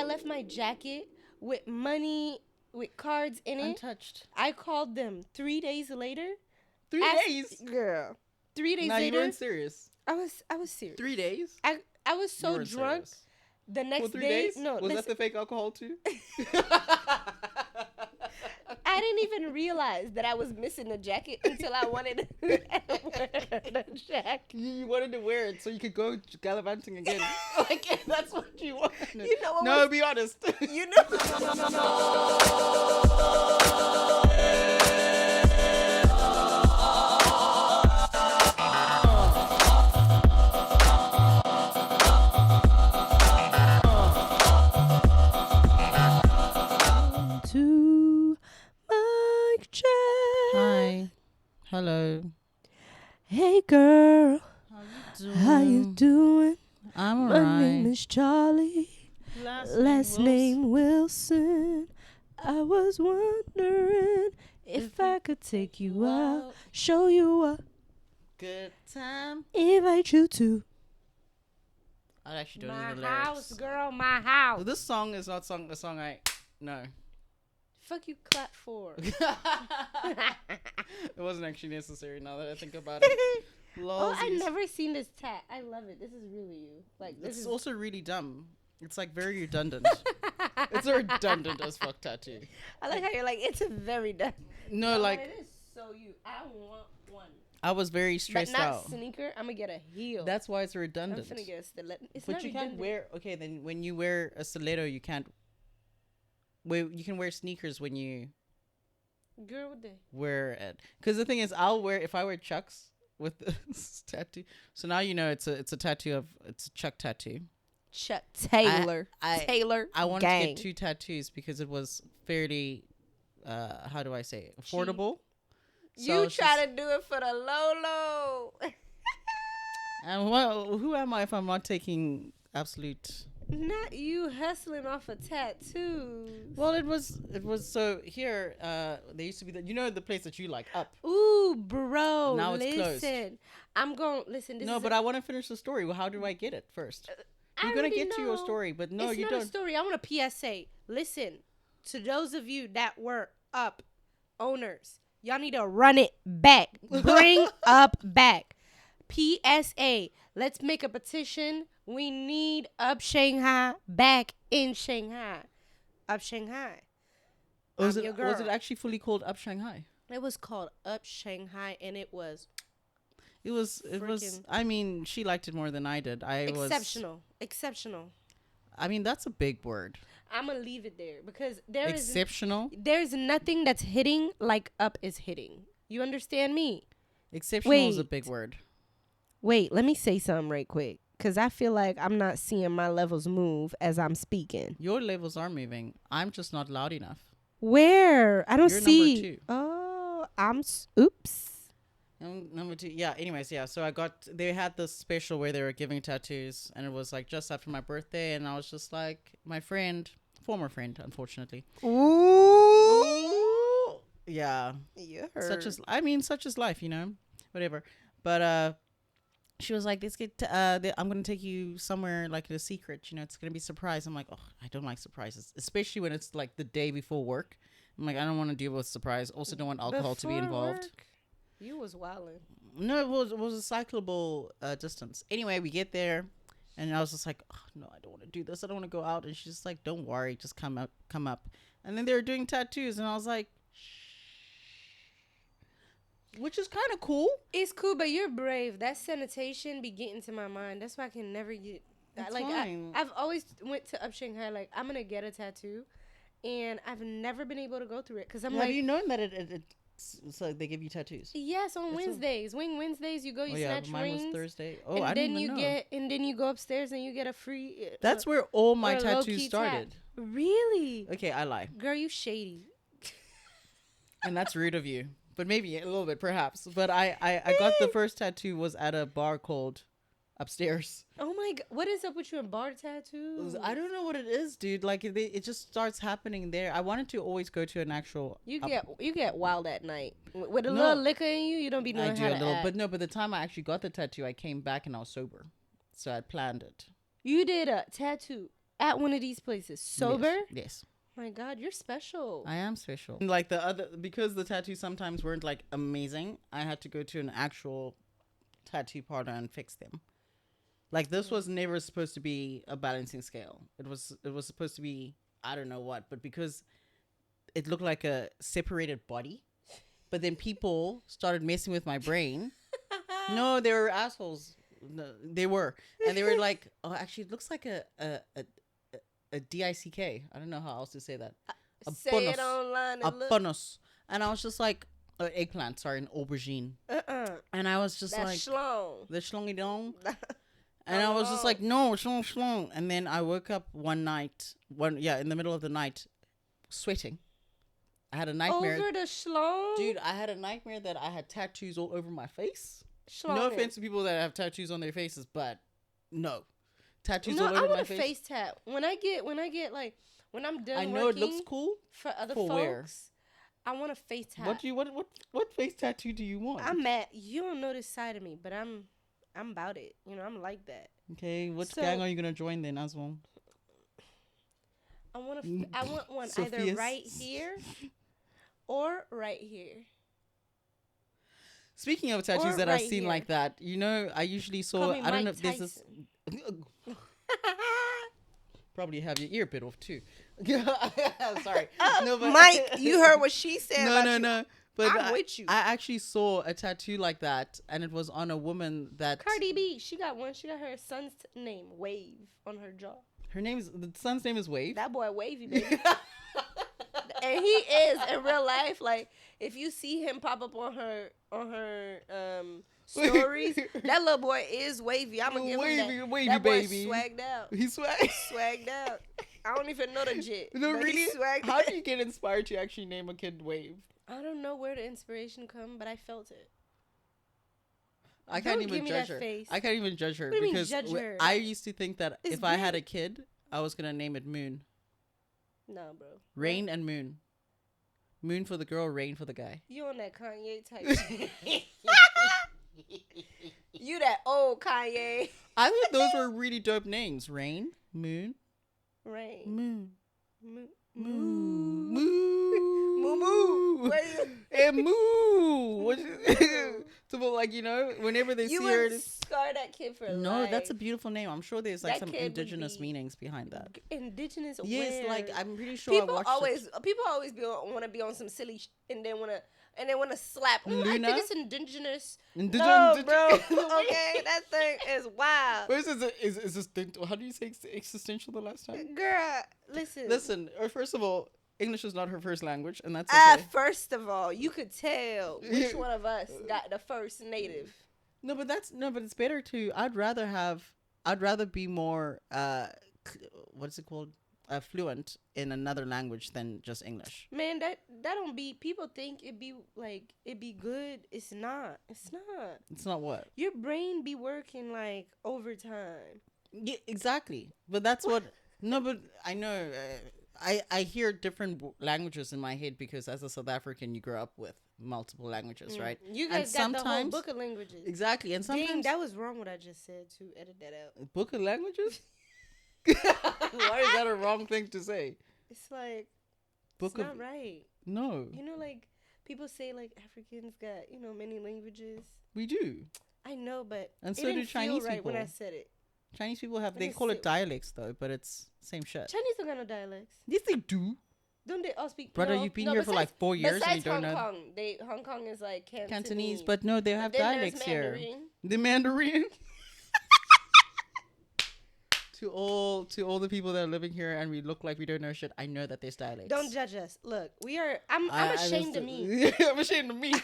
I left my jacket with money, with cards in it. Untouched. I called them 3 days later. 3 days? Girl. 3 days later. You weren't serious. I was serious. 3 days? I was so drunk. Serious. The next 3 day. days? No, was that the fake alcohol too? I didn't even realize that I was missing the jacket until I wanted to wear the jacket. You wanted to wear it so you could go gallivanting again. Like, that's what you wanted. You know what? No, be honest. You know. Hi. Hello. Hey girl. How you doing? I'm alright. My name is Charlie. Last name Wilson. I was wondering if I could take you out, show you a good time, invite you to I actually don't my know the lyrics. house, girl, my house. Well, this song is not a song I know. Fuck you clap for. It wasn't actually necessary now that I think about it. Oh, I've never seen this tat. I love it. This is really you. Like, this is also really dumb. It's like very redundant. It's a redundant as fuck tattoo. I like how you're like, it's a very dumb. No, like, it is so you. I want one. I was very stressed but not out. Sneaker. I'm gonna get a heel. That's why it's redundant. I'm finna get a stiletto. It's but not you redundant. can't wear. Okay, then when you wear a stiletto, you can't. Wait, you can wear sneakers when you. Girl, what the? Wear it, because the thing is, if I wear Chucks with this tattoo. So now you know it's a tattoo of it's a Chuck tattoo. Chuck Taylor. Taylor. I wanted to get 2 tattoos because it was fairly, how do I say it? Affordable. So you try to do it for the low. And well, who am I if I'm not taking absolute? Not you hustling off a tattoo. Well, it was so here. There used to be the place that you like Up. Ooh, bro. Now it's closed. I'm going listen. No, but I want to finish the story. Well, how do I get it first? You're gonna get to your story, but no, you don't. It's not a story. I want a PSA. Listen, to those of you that were Up owners, y'all need to run it back. Bring Up back. PSA. Let's make a petition. We need Up Shanghai back in Shanghai. Up Shanghai. Was it actually fully called Up Shanghai? It was called Up Shanghai, and it was. It was. I mean, she liked it more than I did. Exceptional. I mean, that's a big word. I'm gonna leave it there because there's nothing that's hitting like Up is hitting. You understand me? Exceptional is a big word. Wait, let me say something right quick. Because I feel like I'm not seeing my levels move as I'm speaking. Your levels are moving. I'm just not loud enough. Where? I don't see. Number 2. Oh, oops. Number 2. Yeah, anyways, yeah. So they had this special where they were giving tattoos. And it was like just after my birthday. And I was just like, my former friend, unfortunately. Ooh. Yeah. You heard. Such is life, whatever. But, she was like, let's get I'm going to take you somewhere like a secret. It's going to be a surprise. I'm like, oh, I don't like surprises, especially when it's like the day before work. I'm like, I don't want to deal with surprise. Also don't want alcohol to be involved. Work, you was wilding. No, it was a cyclable distance. Anyway, we get there and I was just like, oh, no, I don't want to do this. I don't want to go out. And she's just like, don't worry. Just come up. And then they were doing tattoos and I was like, which is kind of cool. It's cool, but you're brave. That sanitation be getting to my mind. That's why I can never get. I've always went to Up Shanghai. Like, I'm gonna get a tattoo, and I've never been able to go through it because I'm like. Have you known that it's like they give you tattoos? Yes, on Wednesdays. Wednesdays, you go, you snatch mine rings. Was Thursday. Oh, and I didn't even know. And then you go upstairs and you get a free. That's where all my tattoos started. Really? Okay, I lie. Girl, you shady. And that's rude of you. But maybe a little bit, perhaps. But I got the first tattoo was at a bar called Upstairs. Oh my God. What is up with you and bar tattoos? I don't know what it is, dude. Like, it just starts happening there. I wanted to always go to an actual... You get wild at night. With a little liquor in you, you don't be knowing how to act. But no, by the time I actually got the tattoo, I came back and I was sober. So I planned it. You did a tattoo at one of these places sober? Yes. My God, you're special. I am special. Like the other, because the tattoos sometimes weren't like amazing, I had to go to an actual tattoo parlor and fix them. Like this was never supposed to be a balancing scale. It was supposed to be, I don't know what, but because it looked like a separated body, but then people started messing with my brain. No, they were assholes. No, they were, and they were like, "Oh, actually, it looks like a DICK. I don't know how else to say that. Say bonus, it online. A bonus." And I was just like, eggplant. Sorry, an aubergine. And I was just like, schlong. The schlongy dong. And I was just like, no, schlong. And then I woke up one night, in the middle of the night, sweating. I had a nightmare. Over the schlong? Dude, I had a nightmare that I had tattoos all over my face. Schlong. No offense to people that have tattoos on their faces, but no. Tattoos all over my face. No, I want a face tat. When I'm done I know it looks cool. For other folks, where? I want a face tat. What face tattoo do you want? I'm mad. You don't know this side of me, but I'm about it. You know, I'm like that. Okay, what gang are you gonna join then, as well? I want one either right here or right here. Speaking of tattoos that I've seen like that, you know, I usually saw. I don't know if this is. Probably have your ear bit off too. Sorry. No, but Mike, you heard what she said. No. But I'm with you. I actually saw a tattoo like that, and it was on a woman that. Cardi B, she got one. She got her son's name, Wave, on her jaw. The son's name is Wave. That boy Wavy, baby. And he is in real life. Like, if you see him pop up on her stories, that little boy is wavy. I'm gonna give him that. Wavy that boy baby. Swagged out. He's swagged out. I don't even know the jit. No, really? How out. do you get inspired to actually name a kid Wave? I don't know where the inspiration come, but I felt it. I can't even judge her. Because I used to think that if I had a kid, I was gonna name it Moon. No, bro. Rain and Moon. Moon for the girl, rain for the guy. You on that Kanye type shit. You that old Kanye. I thought those were really dope names. Rain, Moon. Rain. Moon. Moo. Moo. Moo. Moo. And moo. So, like, you know, whenever they see her. You would scar that kid for life. No, that's a beautiful name. I'm sure there's like some indigenous meanings behind that. Indigenous? Yes, where? like I'm pretty sure people always want to be on some silly and then want to slap. I think it's indigenous. No, bro. Okay, that thing is wild. Is this? How do you say existential the last time? Girl, listen. Listen. First of all, English is not her first language, and that's okay. First of all, you could tell which one of us got the first native. No, but it's better to. I'd rather be more. What is it called? Fluent in another language than just English. Man, that don't be. People think it be good. It's not. It's not what? Your brain be working like overtime. Yeah, exactly. But that's what. No, but I know. I hear different languages in my head because as a South African, you grow up with multiple languages, right? You guys got the whole book of languages. Exactly, and sometimes Dang, that was wrong what I just said. To edit that out. Book of languages. Why is that a wrong thing to say? It's like not right. No. You know, like people say, like Africans got many languages. We do. I know, but and so do Chinese right people. When I said it. Chinese people have. They call it dialects though, but it's same shit. Chinese don't got no dialects. Yes, they do. Don't they all speak? Brother, you've been here for like 4 years and you don't know. Hong Kong is like Cantonese, but no, they have dialects here. The Mandarin. To all the people that are living here and we look like we don't know shit, I know that there's dialects. Don't judge us. Look, we are. I'm ashamed of me. I'm ashamed of me.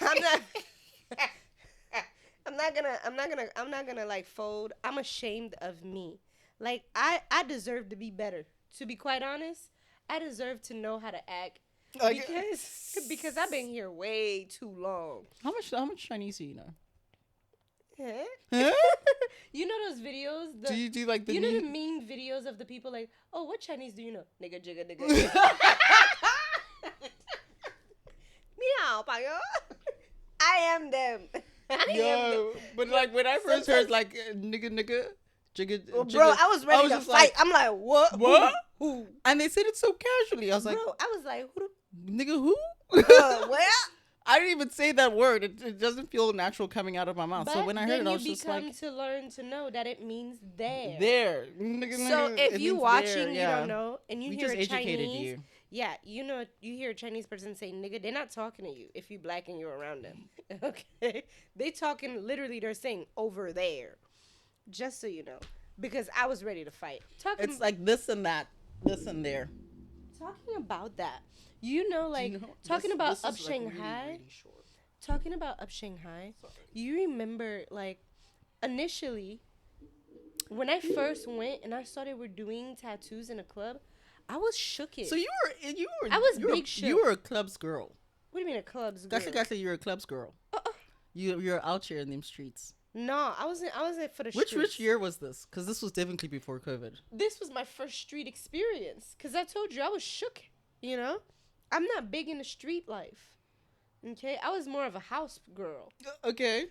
I'm not gonna like fold. I'm ashamed of me. Like I deserve to be better. To be quite honest, I deserve to know how to act because I've been here way too long. How much Chinese do you know? Huh? You know those videos? Do you like the the mean videos of the people like, oh, what Chinese do you know? Nigga jigga nigga. Meow, payo. I am them. Yo, but like when I first heard like nigga, Bro, I was ready to just fight. like, I'm like, what? what? Who? And they said it so casually. I was like, Bro, I was like, who nigga, who? where? I didn't even say that word. It doesn't feel natural coming out of my mouth. But so when I heard it, I was you just like, become to learn to know that it means there. there. So if it you means watching, there, you yeah. don't know, and you We hear just a educated Chinese, you. yeah, you know, you hear a Chinese person say nigga, they're not talking to you if you black and you're around them. Okay, they talking literally. They're saying over there, just so you know, because I was ready to fight. It's like this and that, this and there. Talking about that, you know, like talking about up Shanghai. Talking about up Shanghai, you remember like initially when I first went and I saw they were doing tattoos in a club, I was shooked. So you were. I was you were, big shook. You were a clubs girl. What do you mean a club's girl? Gotcha. You're a clubs girl. You're out here in them streets. No, I wasn't for the Which streets. year was this? Because this was definitely before COVID. This was my first street experience. Because I told you I was shook. You know, I'm not big in the street life. Okay, I was more of a house girl. Okay.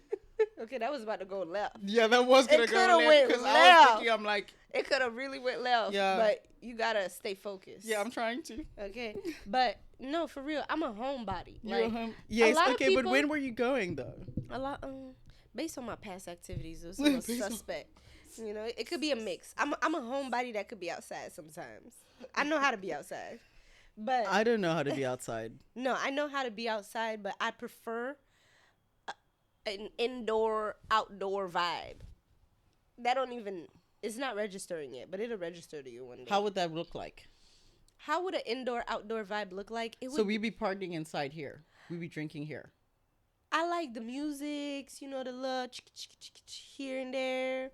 Okay, that was about to go left. Yeah, that was gonna It go coulda left went because I was left. thinking, I'm like, It could have really went left. Yeah. But you gotta stay focused. yeah, I'm trying to. Okay, but no, for real, I'm a homebody. You're Like home. Yes. lot of Okay, but people- when were you going though? a lot, based on my past activities, it was a little Based on- suspect. You know, it could be a mix. I'm a homebody that could be outside sometimes. I know how to be outside, but I don't know how to be outside. no, I know how to be outside, but I prefer an indoor-outdoor vibe. That don't even. It's not registering yet, but it'll register to you one day. How would that look like? How would an indoor-outdoor vibe look like? It would. So we'd be partying inside here. We'd be drinking here. I like the musics, you know, the little here and there.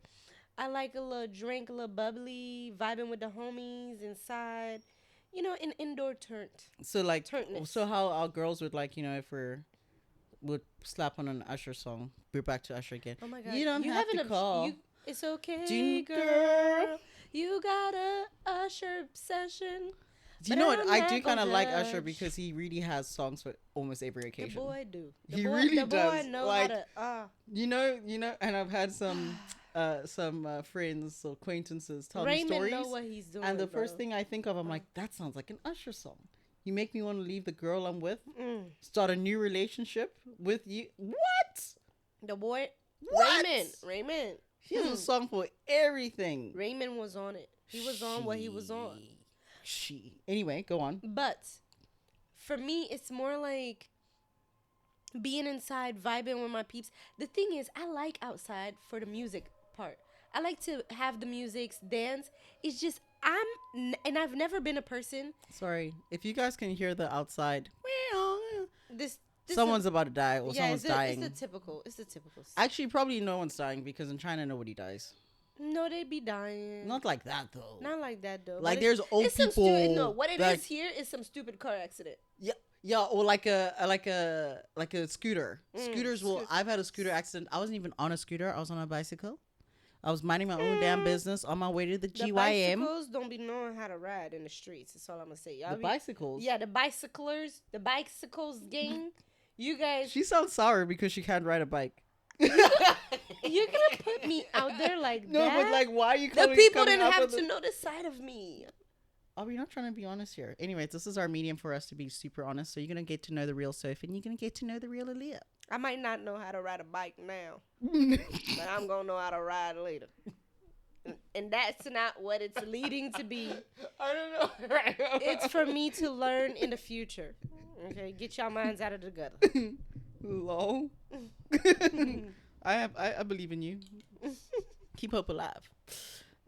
I like a little drink, a little bubbly, vibing with the homies inside. You know, an indoor turnt. So like, Turntness. so how our girls would like, you know, if would slap on an Usher song. We're back to Usher again. Oh my God. You don't have to call. It's okay, Do- girl. You got a Usher obsession. Do you But know what? I'm I not do kind of gonna like Usher judge. because he really has songs for almost every The occasion. boy do. He really the does. boy know Like, how to. You know, and I've had some friends or acquaintances tell me Raymond stories. know what he's doing. And the bro. first thing I think of, I'm like, that sounds like an Usher song. You make me want to leave the girl I'm with, Mm. start a new relationship with you. What? The boy. What? Raymond. He has a song for everything. Raymond was on it. He was on what he was on. Anyway, go on. But for me, it's more like being inside, vibing with my peeps. The thing is, I like outside for the music part. I like to have the music, dance. It's just, and I've never been a person. Sorry. If you guys can hear the outside, This someone's about to die or someone's dying. It's the typical. Actually, probably no one's dying because in China, nobody dies. No, they be dying. Not like that, though. Not like that, though. Like, But there's old it's some people. no, what it that- is here is some stupid car accident. Yeah, or like a scooter. Scooters will. Scooter. I've had a scooter accident. I wasn't even on a scooter. I was on a bicycle. I was minding my own damn business on my way to the The GYM. bicycles don't be knowing how to ride in the streets. That's all I'm gonna say. Y'all The be, bicycles. Yeah, the bicycles gang. You guys, She sounds sour because she can't ride a bike. you're gonna put me out there like No, that? but like, why are you The coming? people coming didn't up have with to the- know the side of me. Are we not trying to be honest here? Anyways, this is our medium for us to be super honest. So you're gonna get to know the real Sophie, and you're gonna get to know the real Aaliyah. I might not know how to ride a bike now, but I'm gonna know how to ride later. And that's not what it's leading to be. I don't know. It's for me to learn in the future. Okay, get y'all minds out of the gutter. Lol. I believe in you. Keep hope alive.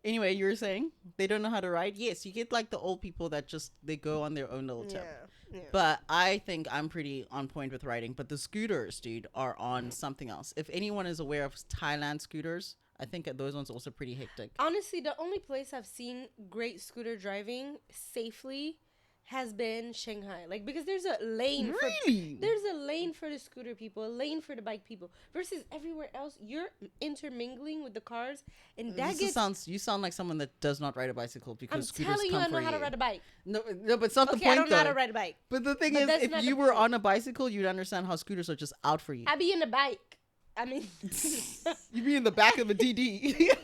Anyway, you were saying they don't know how to ride. Yes, you get like the old people that just they go on their own little tip. Yeah. But I think I'm pretty on point with riding. But the scooters, dude, are on something else. If anyone is aware of Thailand scooters, I think those ones are also pretty hectic. Honestly, the only place I've seen great scooter driving safely has been Shanghai. Like, because there's a lane Really? there's a lane for the scooter people, a lane for the bike people. Versus everywhere else, you're intermingling with the cars, and that gets. You sound like someone that does not ride a bicycle because I'm scooters telling you, come I know for how to ride a bike. No, but it's not the Okay, point I don't know how though. to ride a bike. But the thing But is, that's if not you the were point. on a bicycle, you'd understand how scooters are just out for you. I be in the bike. I mean, You be in the back of a DD.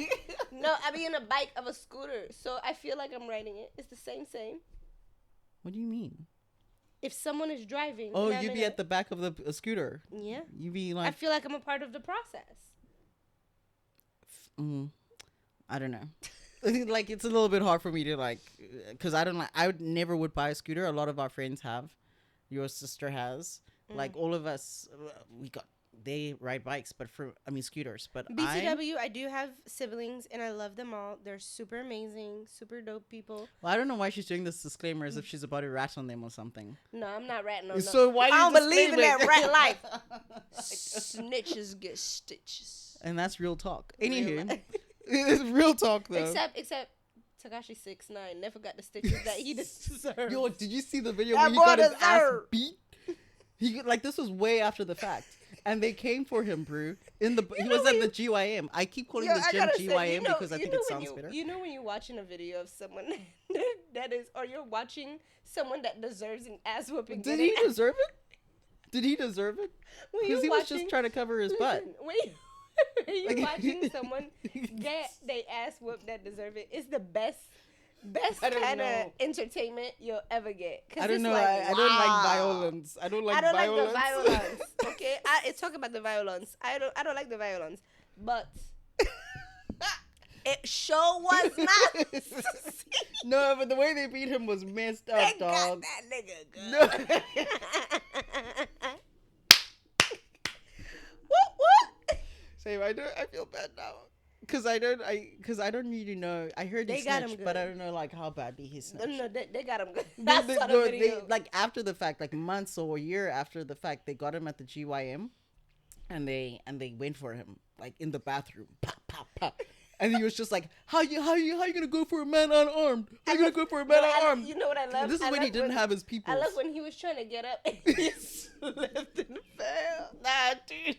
no, I be in a bike of a scooter. So I feel like I'm riding it. It's the same. What do you mean? If someone is driving. Oh, you be at the back of the scooter. Yeah. You be like. I feel like I'm a part of the process. I don't know. Like, it's a little bit hard for me to like, because I don't like. I never would buy a scooter. A lot of our friends have. Your sister has. Like, all of us, they ride bikes, but scooters. But BTW, I do have siblings, and I love them all. They're super amazing, super dope people. Well, I don't know why she's doing this disclaimer as if she's about to rat on them or something. No, I'm not ratting on them. So why I don't believe in that rat life. Snitches get stitches. And that's real talk. Anywho, it's real talk though. Except Tekashi 6ix9ine never got the stitches that he deserved. Yo, did you see the video where he got his ass beat? This was way after the fact. And they came for him, bro. He was at the GYM. I keep calling the gym GYM because I think it sounds better. You know when you're watching a video of someone that is, or you're watching someone that deserves an ass whooping. Did he deserve it? Did he deserve it? Because he was just trying to cover his butt. When you're watching someone get they ass whooped that deserve it, it's the best kind of entertainment you'll ever get. I don't know. Like, I don't like violence. I don't like violence. Like the violence. Okay, it's talk about the violence. I don't like the violence, but it sure was not. No, but the way they beat him was messed up, they dog. Got that nigga good. No. What? Same. I feel bad now. Cause I don't really know. I heard he snitched, but I don't know like how badly he snitched. No, they got him good. That's the video. Like after the fact, like months or a year after the fact, they got him at the GYM, and they went for him like in the bathroom, pop, pop, pop, and he was just like, how you gonna go for a man unarmed? How you gonna go for a man unarmed? You know what I love? This is when he didn't have his people. I love when he was trying to get up and he slipped and fell. Nah, dude.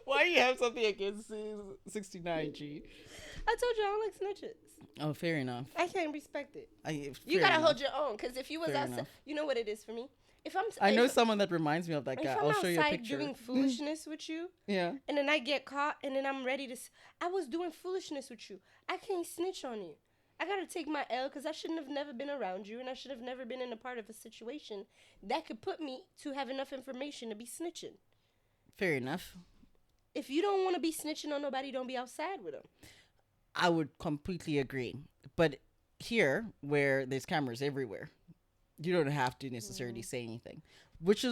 Why you have something against 69 G? I told you I don't like snitches. Oh, fair enough. I can't respect it. You gotta hold your own, because if you was outside, you know what it is for me. I know someone that reminds me of that guy. I'll show you a picture. Doing foolishness with you, yeah, and then I get caught, and then I'm ready to. I was doing foolishness with you. I can't snitch on you. I gotta take my L because I shouldn't have never been around you, and I should have never been in a part of a situation that could put me to have enough information to be snitching. Fair enough. If you don't want to be snitching on nobody, don't be outside with them. I would completely agree. But here, where there's cameras everywhere, you don't have to necessarily say anything. Which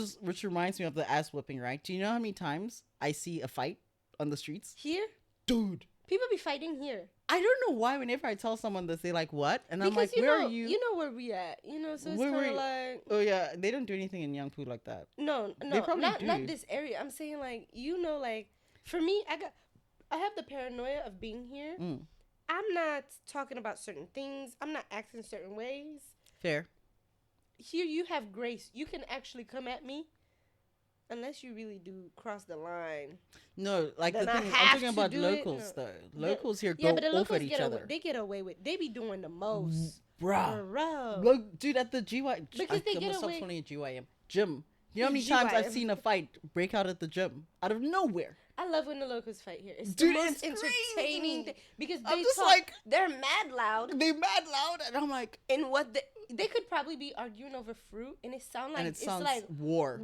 reminds me of the ass whooping, right? Do you know how many times I see a fight on the streets? Here? Dude. People be fighting here. I don't know why whenever I tell someone this, they like, what? And I'm like, where are you? You know where we at. You know, so it's kind of like... Oh, yeah. They don't do anything in Yangpu like that. No. They probably do. Not this area. I'm saying, like, you know, like... For me, I have the paranoia of being here. I'm not talking about certain things. I'm not acting certain ways. Fair. Here you have grace. You can actually come at me unless you really do cross the line. No, like the thing is, I'm talking about locals though. Locals here go off at each other. They get away with. They be doing the most. Bruh. Look, dude, at the GYM. Because they get stop away. calling it GYM. Gym. You know how many times I've seen a fight break out at the gym out of nowhere? I love when the locals fight here. It's the most entertaining thing because they're mad loud. They're mad loud, and I'm like, and they could probably be arguing over fruit, and it sounds like war.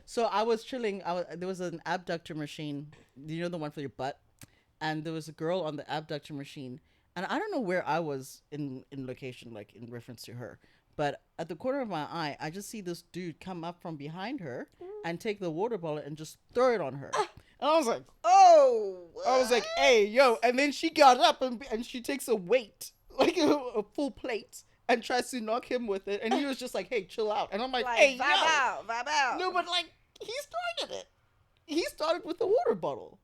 So I was chilling. There was an abductor machine. You know the one for your butt, and there was a girl on the abductor machine, and I don't know where I was in location, like in reference to her. But at the corner of my eye, I just see this dude come up from behind her and take the water bottle and just throw it on her. And I was like, oh. What? I was like, hey, yo. And then she got up and she takes a weight, like a full plate, and tries to knock him with it. And he was just like, hey, chill out. And I'm like hey, vibe out. No, but like, he started it. He started with the water bottle.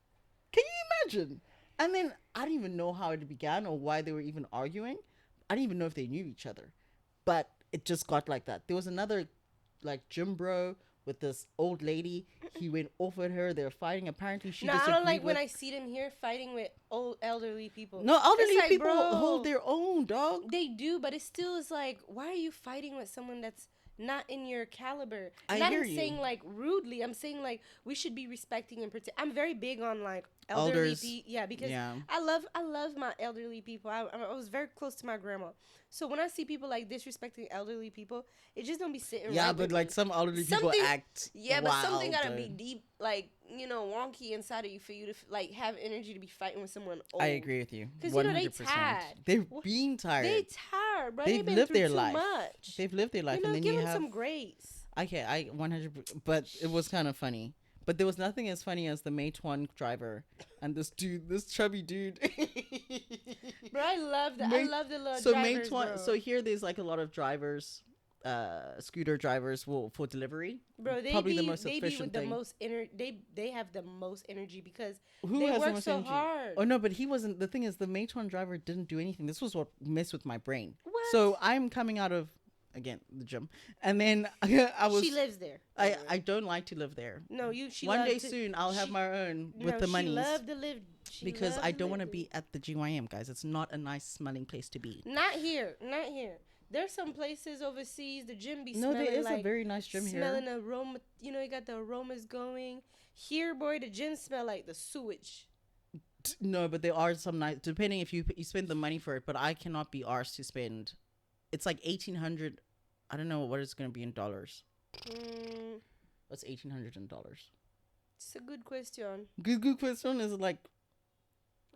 Can you imagine? And then I don't even know how it began or why they were even arguing. I didn't even know if they knew each other. But it just got like that. There was another like gym bro with this old lady. He went off at her. They were fighting. Apparently she disagreed. I don't like when I see them here fighting with old elderly people. No, elderly people hold their own, dog. They do, but it still is like, why are you fighting with someone that's not in your caliber. I Not hear in you. saying like rudely. I'm saying like we should be respecting and protect. I'm very big on like elderly Elders. people. Yeah, because Yeah. I love my elderly people. I was very close to my grandma. So when I see people like disrespecting elderly people, it just don't be sitting Yeah, right but with like me. some elderly people Something- act Yeah, but something wild, gotta though. be deep, like wonky inside of you for you to like have energy to be fighting with someone old. I agree with you. 'Cause, 100%. they tired. They've Wha- been tired. They tired, bro. They've They've been lived through their too life. much. They've lived their life, and then give you them have. some grace. Okay, I 100. But it was kind of funny. But there was nothing as funny as the Meituan driver and this chubby dude. Bro, I love that. I love the little So drivers, Meituan. bro. So here there's like a lot of drivers, scooter drivers for delivery. Bro, they probably be, the most they be efficient with thing. the most they have the most energy because Who they has the work most so energy? hard. Oh no, but he wasn't. The thing is, the Meituan driver didn't do anything. This was what messed with my brain. What? So I'm coming out of again the gym, and then I was. She lives there. I don't like to live there. No, you. She One love day to- soon I'll have she- my own with no, the she monies. love to live Because love I to don't live want to there. be at the GYM, guys. It's not a nice smelling place to be. Not here. Not here. There's some places overseas the gym be No, smelling there is like a very nice gym here. smelling aroma. You got the aromas going. Here, boy, the gym smell like the sewage. No, but there are some nice. Depending if you spend the money for it, but I cannot be arsed to spend. It's like 1,800. I don't know what it's gonna be in dollars. What's 1,800 in dollars? It's a good question. Good question. Is it like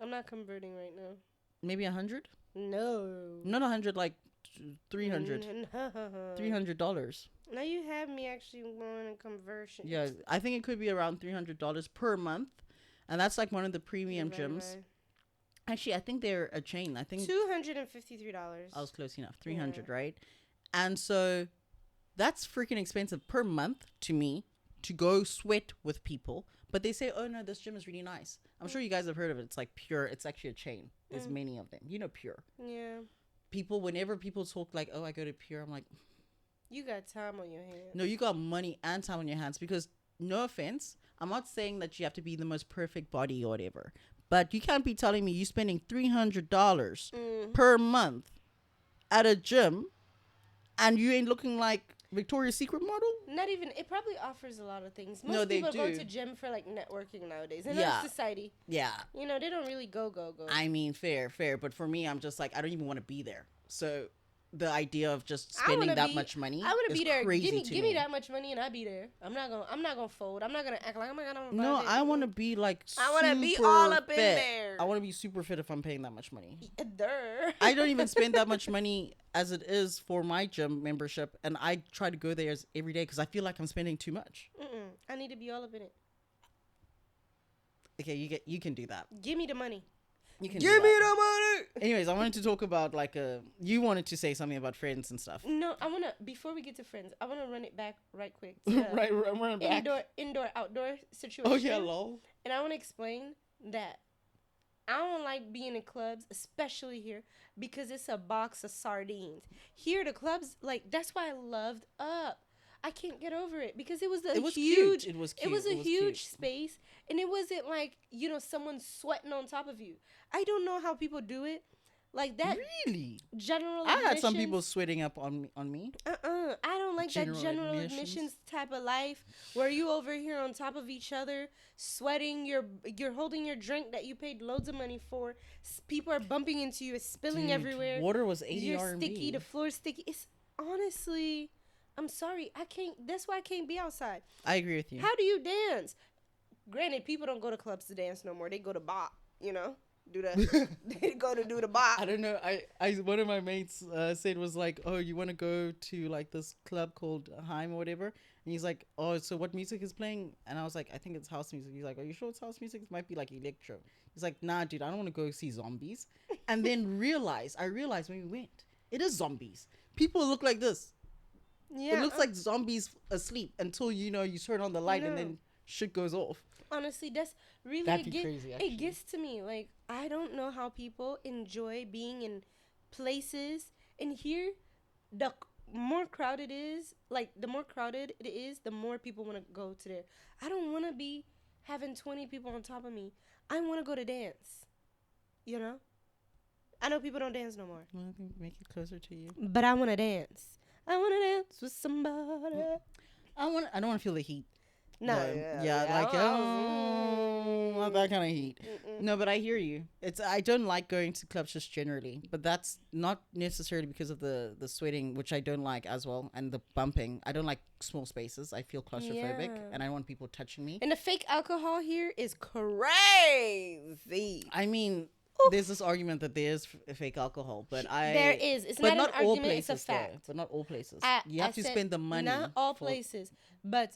I'm not converting right now. maybe 100? No. Not 100, like 300. $300. $300. Now you have me actually going in conversion. Yeah, I think it could be around $300 per month, and that's like one of the premium gyms. Actually, I think they're a chain. I think $253. I was close enough. 300, right? And so that's freaking expensive per month to me to go sweat with people. But they say, oh no, this gym is really nice. I'm sure you guys have heard of it. It's like Pure. It's actually a chain. There's many of them. Pure. Yeah. Whenever people talk like, oh, I go to Pure, I'm like, You got time on your hands. no, you got money and time on your hands. Because no offense, I'm not saying that you have to be the most perfect body or whatever. But you can't be telling me you're spending $300 per month at a gym and you ain't looking like Victoria's Secret model? Not even. It probably offers a lot of things. Most No, they people go do. to gym for like networking nowadays. In Yeah. our society, Yeah. they don't really go. I mean, fair. But for me, I'm just like, I don't even want to be there. So the idea of just I spending wanna that be- much money I want to is be there. crazy Give me that much money and I be there. I'm not gonna fold. I'm not gonna act like I'm gonna. No, I want to be like I want to be super all up in fit. there. I want to be super fit if I'm paying that much money. There. I don't even spend that much money as it is for my gym membership, and I try to go there every day because I feel like I'm spending too much. I need to be all up in it. Okay, you can do that. Give me the money. You can Give do me that. the money. Anyways, I wanted to talk about you wanted to say something about friends and stuff. No, I wanna. Before we get to friends, I wanna run it back right quick. To the right, we're back. Indoor, outdoor situation. Oh yeah, lol. And I want to explain that I don't like being in clubs, especially here, because it's a box of sardines. Here, the clubs, like, that's why I loved Up. I can't get over it because it was a huge. Cute. It was cute. It was a huge cute. space, and it wasn't like someone sweating on top of you. I don't know how people do it, like that. Really? General. I had some admissions- people sweating up on me. I don't like General that general admissions. admissions type of life where you over here on top of each other, sweating. You're holding your drink that you paid loads of money for. People are bumping into you. It's spilling Dude, everywhere. Water was 80 You're RMB. sticky. The floor's sticky. It's honestly, I'm sorry. I can't. That's why I can't be outside. I agree with you. How do you dance? Granted, people don't go to clubs to dance no more. They go to bop. Do the they go to do the bop. I don't know. I one of my mates said was like, oh, you want to go to like this club called Heim or whatever, and he's like, oh, so what music is playing? And I was like, I think it's house music. He's like, are you sure it's house music? It might be like electro. He's like, nah, dude, I don't want to go see zombies. And then I realized when we went, it is zombies. People look like this. Yeah, It looks like zombies asleep until you turn on the light and know. then shit goes off. honestly, that's really That'd be crazy, actually. It gets to me. Like, I don't know how people enjoy being in places. And here, the more crowded it is, the more people want to go to there. I don't want to be having 20 people on top of me. I want to go to dance. I know people don't dance no more. Well, I think make it closer to you. But I want to dance. I want to dance with somebody. I don't want to feel the heat. No, Like not that kind of heat. No, but I hear you. I don't like going to clubs just generally, but that's not necessarily because of the sweating, which I don't like as well, and the bumping. I don't like small spaces. I feel claustrophobic, and I want people touching me. And the fake alcohol here is crazy. I mean, there's this argument that there is fake alcohol, but there is. It's but not an all argument. places, It's a fact. though. But not all places. You I have to said spend the money. Not all places, but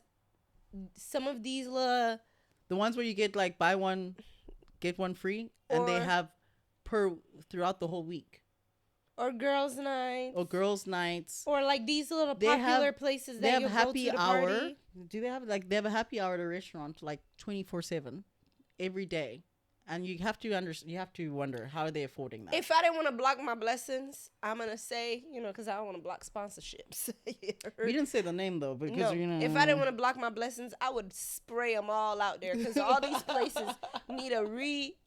some of these the ones where you get like buy one get one free, and they have throughout the whole week, or girls' nights, or like these little popular places that you go to the party. Do they have they have a happy hour at a restaurant like 24/7 every day? And you have to wonder, how are they affording that? If I didn't want to block my blessings, I'm gonna say, because I don't want to block sponsorships. We didn't say the name though, because if I didn't want to block my blessings, I would spray them all out there, because all these places need to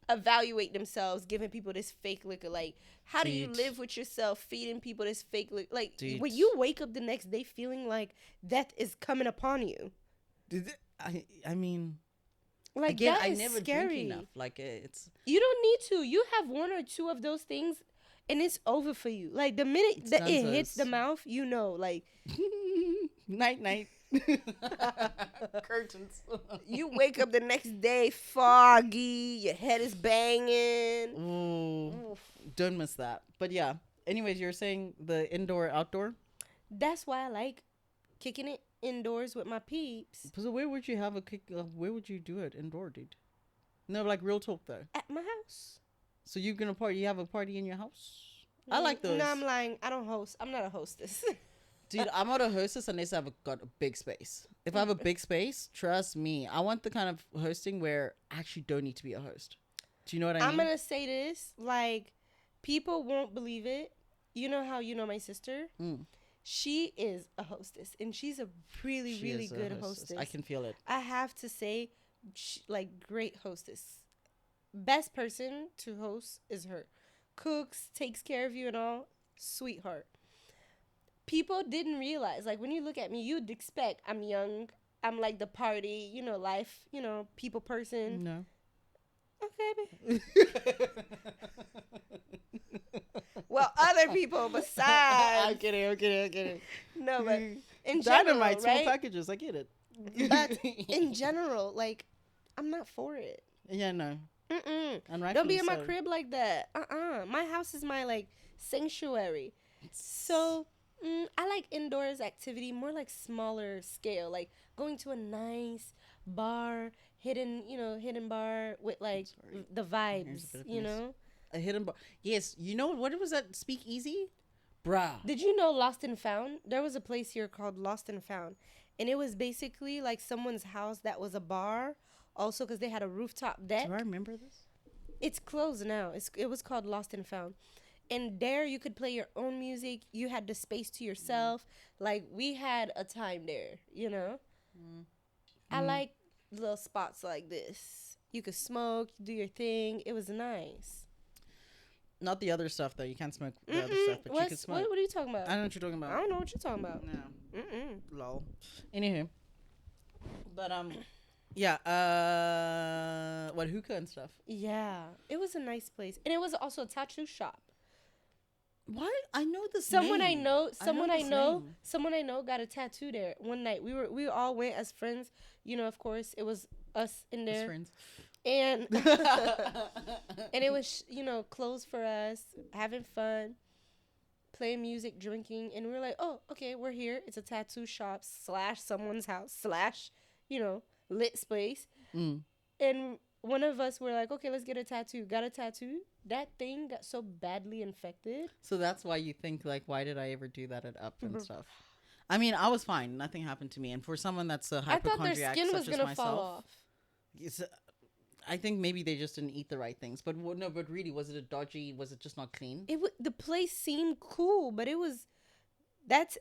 reevaluate themselves, giving people this fake liquor. Like, how do you live with yourself feeding people this fake liquor? Like, when you wake up the next day feeling like death is coming upon you. I mean. Like, again, that I is never scary. drink enough. Like, it's. You don't need to. You have one or two of those things, and it's over for you. Like, the minute that it hits the mouth, like. Night night. Curtains. You wake up the next day foggy. Your head is banging. Ooh. Don't miss that. But yeah. Anyways, you're saying the indoor outdoor. That's why I like kicking it indoors with my peeps. So where would you have a kick? Where would you do it indoor, dude? No, like real talk though. At my house. So you're gonna party? You have a party in your house? I like those. No, I'm lying. I don't host. I'm not a hostess. Dude, I'm not a hostess unless I've got a big space. If I have a big space, trust me, I want the kind of hosting where I actually don't need to be a host. Do you know what I mean? I'm gonna say this. Like, people won't believe it. You know how my sister? She is a hostess, and she's a really, really good hostess. I can feel it. I have to say, great hostess. Best person to host is her. Cooks, takes care of you and all. Sweetheart. People didn't realize, like, when you look at me, you'd expect I'm young. I'm like the party, life, people person. No. Okay, babe. Well, other people besides. I'm kidding. No, but in general, Dynamite, right? small packages. I get it. But in general, like, I'm not for it. Yeah, no. Don't be in my crib like that. My house is my, like, sanctuary. So, I like indoors activity, more like smaller scale, like going to a nice bar, hidden bar with, like, the vibes, A hidden bar. Yes, what was that? Speakeasy? Bruh. Did you know Lost and Found? There was a place here called Lost and Found. And it was basically like someone's house that was a bar. Also, because they had a rooftop deck. Do I remember this? It's closed now. It was called Lost and Found. And there you could play your own music. You had the space to yourself. Like, we had a time there, I like little spots like this. You could smoke, do your thing. It was nice. Not the other stuff, though. You can't smoke the other stuff, but you can smoke. What are you talking about? I know what you're talking about. I don't know what you're talking about. No. Lol. Anywho. But, yeah, what, hookah and stuff? Yeah. It was a nice place. And it was also a tattoo shop. Why? I know this Someone name. Someone I know got a tattoo there one night. We all went as friends. Of course, it was us in there. As friends. And and it was closed for us, having fun, playing music, drinking, and we were like, oh, okay, we're here. It's a tattoo shop / someone's house / lit space. And one of us were like, okay, let's get a tattoo. Got a tattoo. That thing got so badly infected. So that's why you think, like, why did I ever do that at Up and stuff? I mean, I was fine. Nothing happened to me. And for someone that's a hypochondriac, I thought their skin was such gonna as fall myself, off. I think maybe they just didn't eat the right things. But no, but really, was it was it just not clean? The place seemed cool, but it was,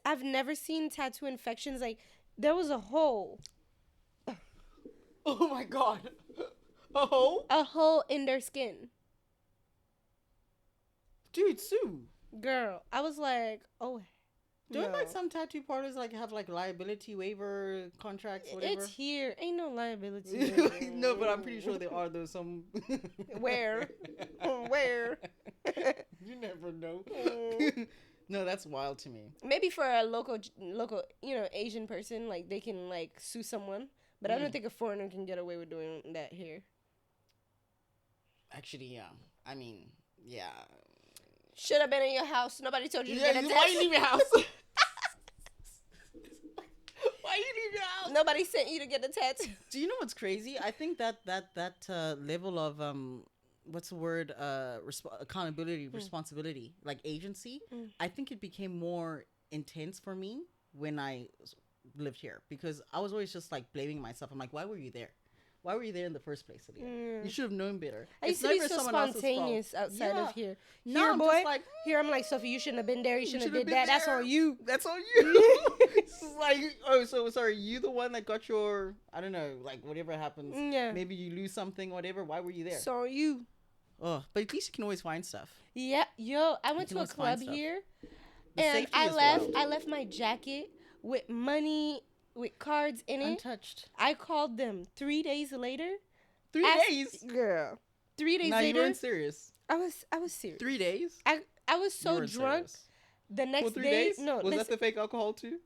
I've never seen tattoo infections. Like, there was a hole. Oh my God. A hole? A hole in their skin. Dude, Sue. Girl, I was like, oh, Don't No. like some tattoo parlors like have like liability waiver contracts, whatever? It's here. Ain't no liability. No, but I'm pretty sure there are those some. Where? Where? You never know. Mm. No, that's wild to me. Maybe for a local, Asian person, like they can like sue someone. But I don't think a foreigner can get away with doing that here. Actually, yeah. I mean, yeah. Should have been in your house. Nobody told you to get a why you tattoo. leave your house? Why you leave your house? Nobody sent you to get a tattoo. Do you know what's crazy? I think that level of what's the word? Accountability, responsibility, like agency. I think it became more intense for me when I lived here because I was always just like blaming myself. I'm like, why were you there? Why were you there in the first place, Aaliyah? You should have known better. I used to be so spontaneous outside of here. Now I'm boy. just like, here I'm like, Sophie, you shouldn't have been there. You shouldn't have did that. That's on you. That's on you. It's like, oh, so sorry, you the one that got your, I don't know, like whatever happens. Yeah. Maybe you lose something, whatever. Why were you there? So on you. Oh, but at least you can always find stuff. Yeah, yo, I went to a club here, and I left my jacket with money, with cards in it. Untouched. I called them 3 days later. 3 days? Girl. 3 days nah, later. You weren't serious. I was serious. 3 days? I was so drunk. Serious. The next 3 day. days? No, was that the fake alcohol too?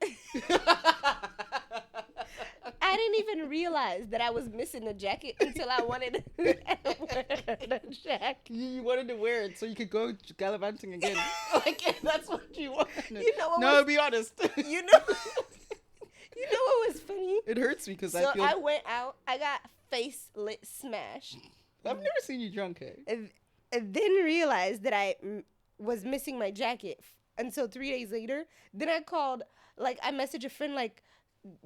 I didn't even realize that I was missing the jacket until I wanted to wear the jacket. You wanted to wear it so you could go gallivanting again. Like, that's what you wanted. You know what no, be honest. You know what was funny? It hurts me because So I went out. I got face lit smashed. I've never seen you drunk, hey? And then realized that I was missing my jacket until 3 days later. Then I called, like, I messaged a friend, like,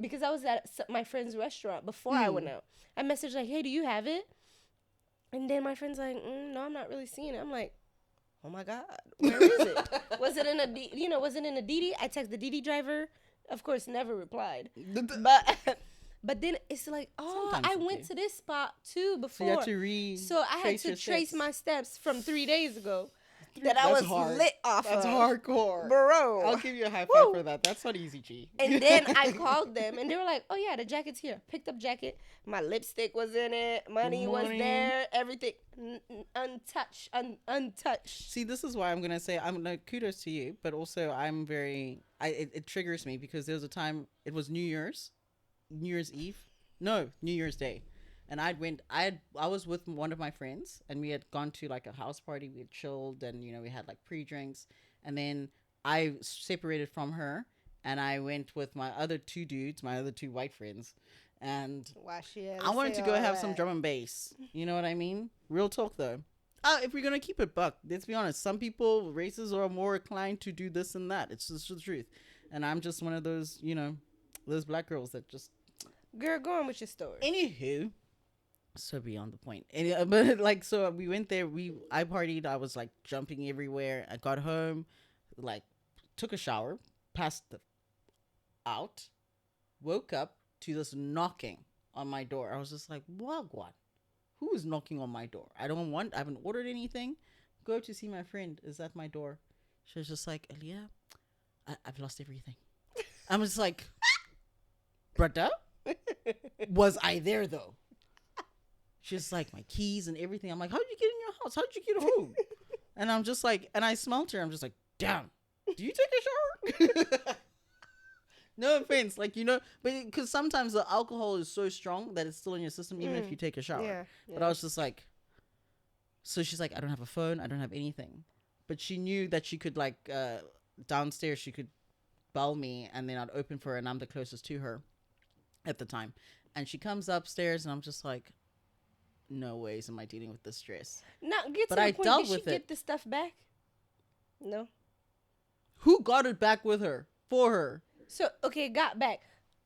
because I was at my friend's restaurant before I went out. I messaged, like, hey, do you have it? And then my friend's like, no, I'm not really seeing it. I'm like, oh, my God, where is it? Was it in a DD? I texted the DD driver. Of course, never replied. But then it's like, I went to this spot, too, before. So I had to trace my steps from 3 days ago. That I was lit off That's hardcore. Bro. I'll give you a high five for that. That's not easy, G. And then I called them, and they were like, oh, yeah, the jacket's here. Picked up jacket. My lipstick was in it. Money was there. Everything. Untouched. Untouched. See, this is why I'm going to say, kudos to you, but also I'm very, it triggers me because there was a time, it was New Year's Eve. No, New Year's Day. And I was with one of my friends and we had gone to like a house party. We had chilled and, we had like pre-drinks. And then I separated from her and I went with my other two dudes, my other two white friends. And I wanted to go have some drum and bass. You know what I mean? Real talk though. If we're going to keep it buck, let's be honest. Some people, races are more inclined to do this and that. It's just the truth. And I'm just one of those, those black girls that just. Girl, go on with your story. Anywho. So beyond the point. But like, so we went there. I partied. I was like jumping everywhere. I got home, like took a shower, passed out, woke up to this knocking on my door. I was just like, what? Who is knocking on my door? I haven't ordered anything. Go to see my friend is at my door. She was just like, Aaliyah, I've lost everything. I'm just like, brother, was I there though? She's like, my keys and everything. I'm like, how did you get in your house? How did you get home? And I'm just like, and I smelled her. I'm just like, damn, do you take a shower? No offense. Like, but because sometimes the alcohol is so strong that it's still in your system, even if you take a shower. Yeah. But I was just like, so she's like, I don't have a phone. I don't have anything. But she knew that she could like, downstairs, she could bell me and then I'd open for her and I'm the closest to her at the time. And she comes upstairs and I'm just like, no ways am I dealing with this stress. Now, get to the point. Did she get the stuff back? No. Who got it back with her? For her? So, okay, got back.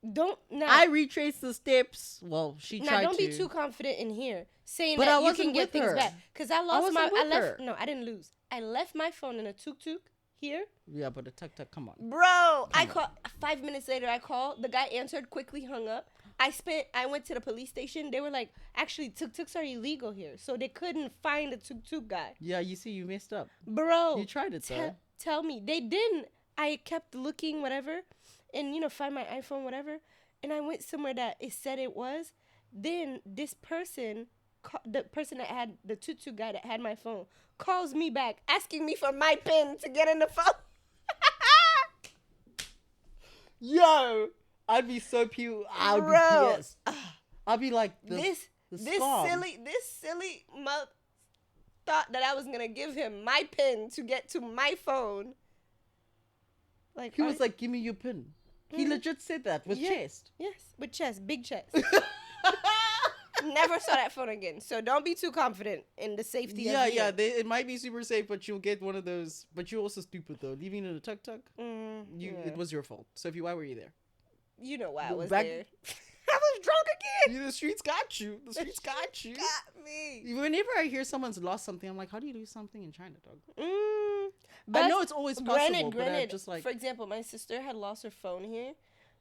I retraced the steps. Well, she tried to. Now, don't be too confident in here saying that you can get things back. Because I didn't lose. I left my phone in a tuk-tuk here. Yeah, but the tuk-tuk, come on. Bro, I called. 5 minutes later, I called. The guy answered, quickly hung up. I went to the police station. They were like, actually, tuk-tuks are illegal here. So they couldn't find a tuk-tuk guy. Yeah, you see, you messed up. Bro. You tried it, though. Tell me. They didn't. I kept looking, whatever, and, find my iPhone, whatever. And I went somewhere that it said it was. Then this person, the person that had, the tutu guy that had my phone, calls me back asking me for my PIN to get in the phone. Yo, I'd be so I would be pissed. I'd be like, this silly mother thought that I was gonna give him my PIN to get to my phone. Like, he was like, give me your PIN. He legit said that with chest. Yes, with chest, big chest. Never saw that phone again. So don't be too confident in the safety of it. It might be super safe, but you'll get one of those. But you're also stupid, though. Leaving in a tuk-tuk, it was your fault. Sophie, why were you there? You know why I was there. I was drunk again. The streets got you. The streets got you. Got me. Whenever I hear someone's lost something, I'm like, how do you lose something in China, dog? But I know it's always possible, granted, but just like... For example, my sister had lost her phone here.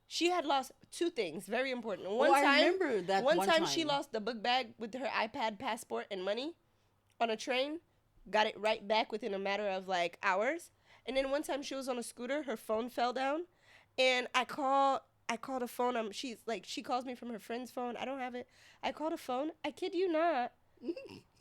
She had lost two things, very important. I remember that one time. She lost the book bag with her iPad, passport, and money on a train. Got it right back within a matter of like hours. And then one time she was on a scooter, her phone fell down, and I called a phone. She calls me from her friend's phone. I don't have it. I called a phone. I kid you not.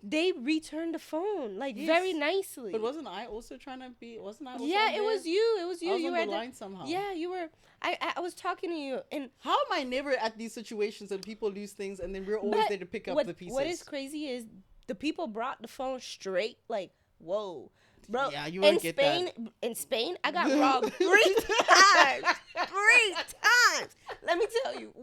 They returned the phone very nicely. But wasn't I also trying to be? Wasn't I? Also yeah, it was you. It was you. I was you on were the line somehow. Yeah, you were. I was talking to you, and how am I never at these situations and people lose things, and then we're always there to pick up the pieces? What is crazy is the people brought the phone straight. Like, whoa, bro. Yeah, you wouldn't get that. In Spain, I got robbed 3 times. 3 times. Let me tell you,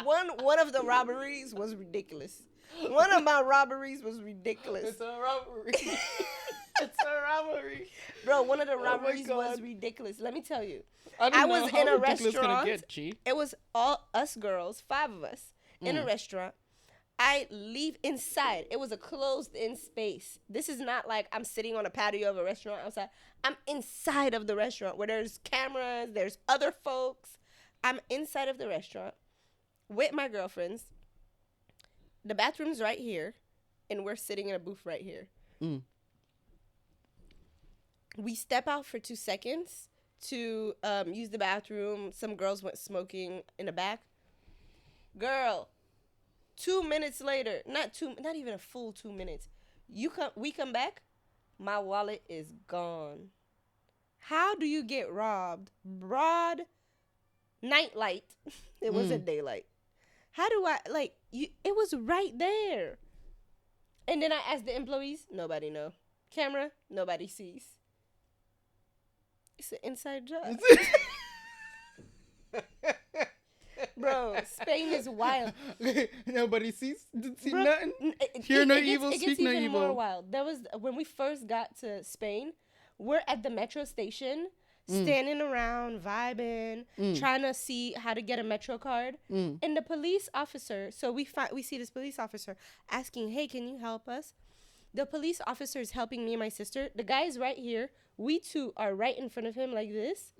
one of the robberies was ridiculous. One of my robberies was ridiculous. It's a robbery. It's a robbery. Bro, one of the robberies was ridiculous. Let me tell you. I was in a restaurant. Get, it was all us girls, 5 of us, in a restaurant. I leave inside. It was a closed-in space. This is not like I'm sitting on a patio of a restaurant outside. I'm inside of the restaurant where there's cameras, there's other folks. I'm inside of the restaurant with my girlfriends. The bathroom's right here, and we're sitting in a booth right here. We step out for 2 seconds to use the bathroom. Some girls went smoking in the back. Girl, 2 minutes later, not even a full 2 minutes. We come back, my wallet is gone. How do you get robbed? Broad nightlight. It wasn't daylight. How do I, it was right there. And then I asked the employees, nobody know. Camera, nobody sees. It's an inside job. Bro, Spain is wild. Nobody sees Bro, nothing. Hear no evil, speak no evil. It gets even more wild. There was, when we first got to Spain, we're at the metro station, standing around, vibing, trying to see how to get a metro card. And the police officer, so we see this police officer asking, hey, can you help us? The police officer is helping me and my sister. The guy is right here. We two are right in front of him like this.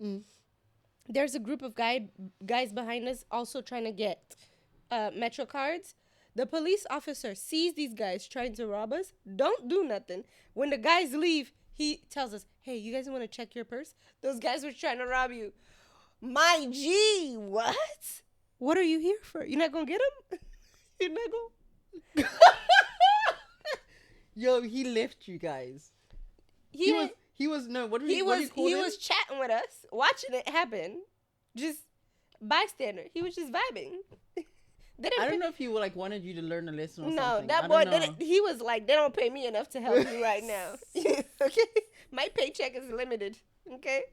There's a group of guys behind us also trying to get metro cards. The police officer sees these guys trying to rob us. Don't do nothing. When the guys leave, he tells us, hey, you guys want to check your purse? Those guys were trying to rob you. My G, what? What are you here for? You're not going to get them? You're not going to? Yo, he left you guys. He was chatting with us, watching it happen. Just bystander. He was just vibing. I don't know if he wanted you to learn a lesson or something. No, that boy, he was like, they don't pay me enough to help you right now. Okay? My paycheck is limited. Okay?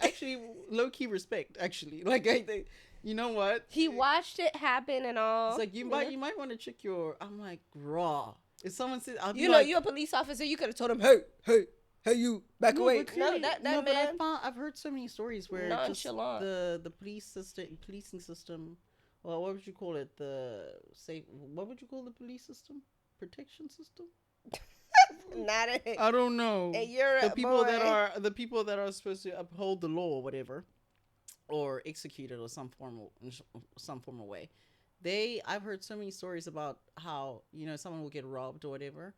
Actually, low-key respect, actually. You know what? He watched it happen and all. It's like, you might want to check your... I'm like, raw. If someone says... you're a police officer, you could have told him, hey, you, back away. No, man. But I've heard so many stories where just the policing system... Well, what would you call it? What would you call the police system? Protection system? I don't know. The people that are supposed to uphold the law or whatever, or execute it or some form of way. I've heard so many stories about how, someone will get robbed or whatever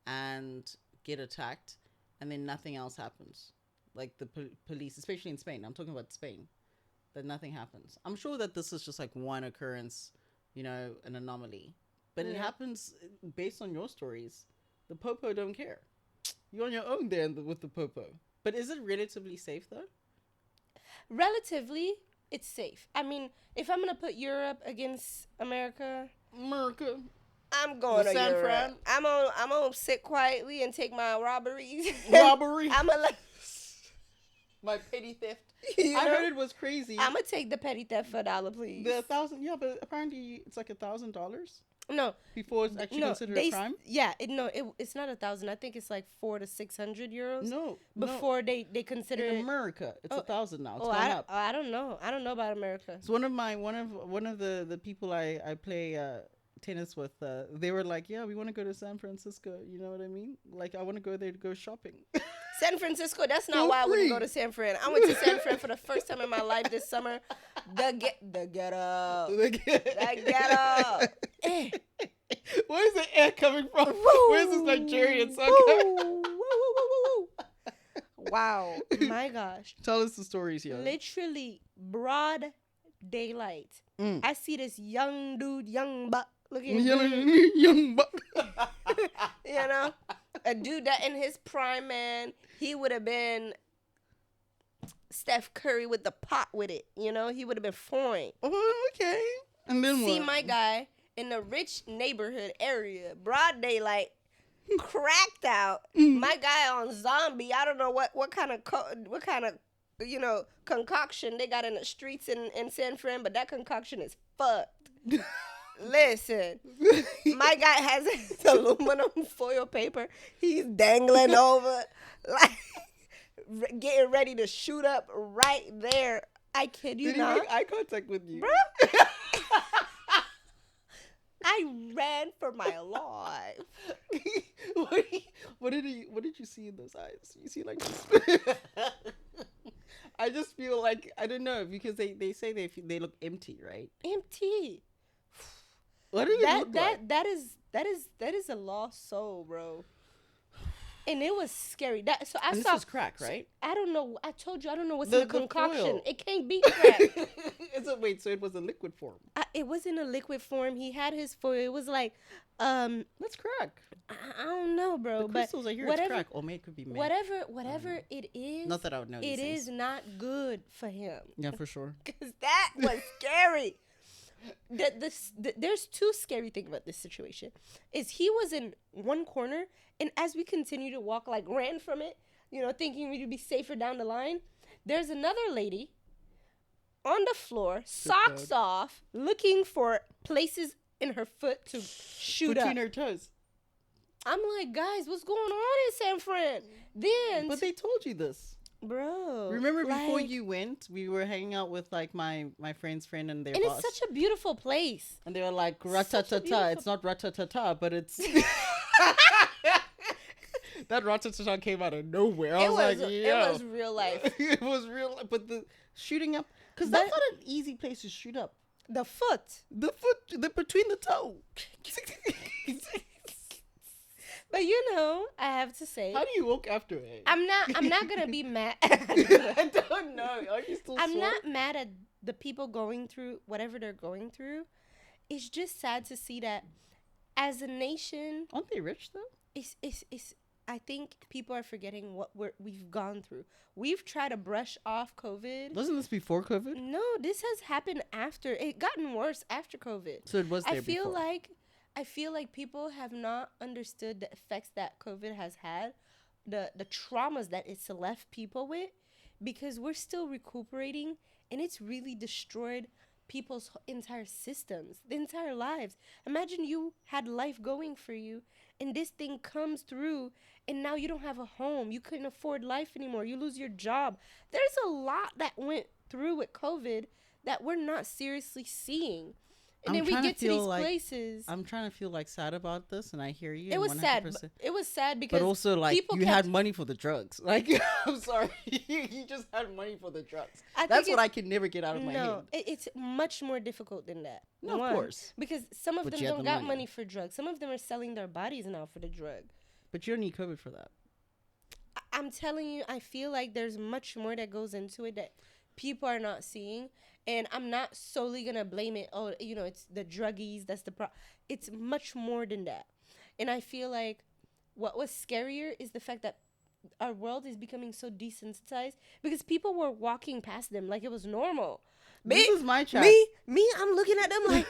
and get attacked and then nothing else happens. like the police, especially in Spain. I'm talking about Spain, that nothing happens. I'm sure that this is just like one occurrence, an anomaly, but it happens based on your stories. The popo don't care. You're on your own there with the popo. But is it relatively safe though? Relatively, it's safe. I mean, if I'm gonna put Europe against America, I'm going to San Europe. Fran. I'm gonna sit quietly and take my robberies. Robbery. I'm gonna My petty theft. I heard it was crazy. I'm gonna take the petty theft for $1, please. The 1,000, but apparently it's like $1,000. No, before it's actually considered a crime. Yeah, it's not 1,000. I think it's like 400 to 600 euros. No, before they consider in it. America, it's 1,000 now. It's gone up. I don't know. I don't know about America. It's one of the people I play tennis with. They were like, yeah, we want to go to San Francisco. You know what I mean? Like, I want to go there to go shopping. San Francisco, that's not why I wouldn't go to San Fran. I went to San Fran for the first time in my life this summer. The ghetto. The ghetto. Where's the air coming from? Where's this Nigerian song coming? Wow. My gosh. Tell us the stories here. Literally broad daylight. I see this young dude, young buck looking young buck. A dude that in his prime, man, he would have been Steph Curry with the pot with it. He would have been foreign. Oh, okay. And then See my guy in a rich neighborhood area, broad daylight, cracked out. My guy on zombie. I don't know what kind of concoction they got in the streets in San Fran, but that concoction is fucked. Listen, my guy has his aluminum foil paper. He's dangling over, like getting ready to shoot up right there. I kid you not. Did he make eye contact with you? Bro. I ran for my life. What did you see in those eyes? You see like this? I just feel like, I don't know, because they say they look empty, right? Empty. What do you look like? That is a lost soul, bro. And it was scary. This is crack, right? I don't know. I told you I don't know what's in the concoction. Foil. It can't be crack. So it was a liquid form. It was in a liquid form. He had his foil. It was like, that's crack. I don't know, bro. The crystals are here. It's crack. Or maybe it could be made. Whatever it is. Not that I would know. It is not good for him. Yeah, for sure. Because that was scary. There's two scary things about this situation. Is he was in one corner, and as we continue to walk, like ran from it, thinking we'd be safer down the line. There's another lady on the floor, socks off, looking for places in her foot to shoot between up. her toes. I'm like, guys, what's going on in San Fran? Then, but they told you this. Bro, remember before you went, we were hanging out with like my friend's friend and their and boss. It's such a beautiful place. And they were like, ratatata. It's not ratatata, but it's that ratatata came out of nowhere. I was like, it was real life. It was real life. But the shooting up, because that's not an easy place to shoot up. The foot, between the toe. But I have to say, how do you walk after it? I'm not gonna be mad. I don't know. Are you still I'm sore? not mad at the people going through whatever they're going through. It's just sad to see that as a nation. Aren't they rich though? It's I think people are forgetting what we've gone through. We've tried to brush off COVID. Wasn't this before COVID? No, this has happened after. It gotten worse after COVID. So it was there before. I feel like people have not understood the effects that COVID has had, the traumas that it's left people with, because we're still recuperating, and it's really destroyed people's entire systems, the entire lives. Imagine you had life going for you, and this thing comes through, and now you don't have a home. You couldn't afford life anymore. You lose your job. There's a lot that went through with COVID that we're not seriously seeing. And then we get to these places. I'm trying to feel like sad about this, and I hear you. It was 100%. Sad. It was sad because, but also like you had money for the drugs. Like I'm sorry, you just had money for the drugs. That's what I can never get out of my head. No, it's much more difficult than that. No, of course, because some of them don't got money for drugs. Some of them are selling their bodies now for the drug. But you don't need COVID for that. I'm telling you, I feel like there's much more that goes into it that people are not seeing. And I'm not solely going to blame it. Oh, it's the druggies. That's the problem. It's much more than that. And I feel like what was scarier is the fact that our world is becoming so desensitized because people were walking past them like it was normal. This is my chat. I'm looking at them like,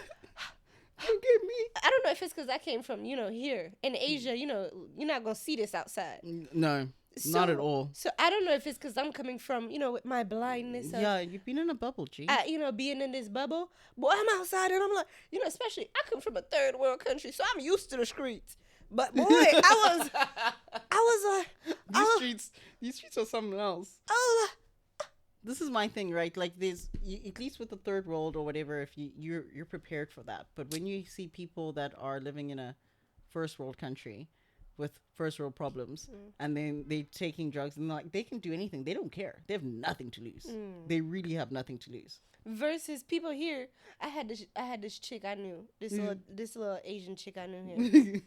look at me. I don't know if it's because I came from, here in Asia, you're not going to see this outside. No, not at all. So I don't know if it's because I'm coming from, with my blindness. Yeah, you've been in a bubble, G. Being in this bubble. Boy, I'm outside and I'm like, especially I come from a third world country, so I'm used to the streets. But boy, I was like, these streets are something else. oh, This is my thing, right? Like, there's at least with the third world or whatever, if you're prepared for that. But when you see people that are living in a first world country with first world problems, and then they taking drugs, and like they can do anything, they don't care. They have nothing to lose. They really have nothing to lose. Versus people here, I had this chick I knew, this little Asian chick I knew here.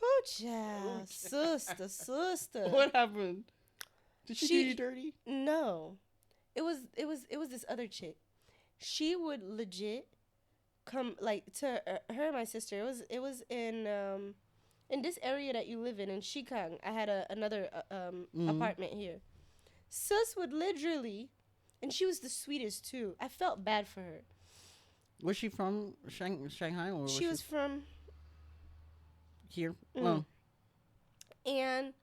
Oh, child, sister. What happened? Did she do you dirty? No, it was this other chick. She would legit come like to her and my sister. It was in this area that you live in Shikang. I had another apartment here. Sis would literally, and she was the sweetest too. I felt bad for her. Was she from Shanghai or she was from here? Oh. And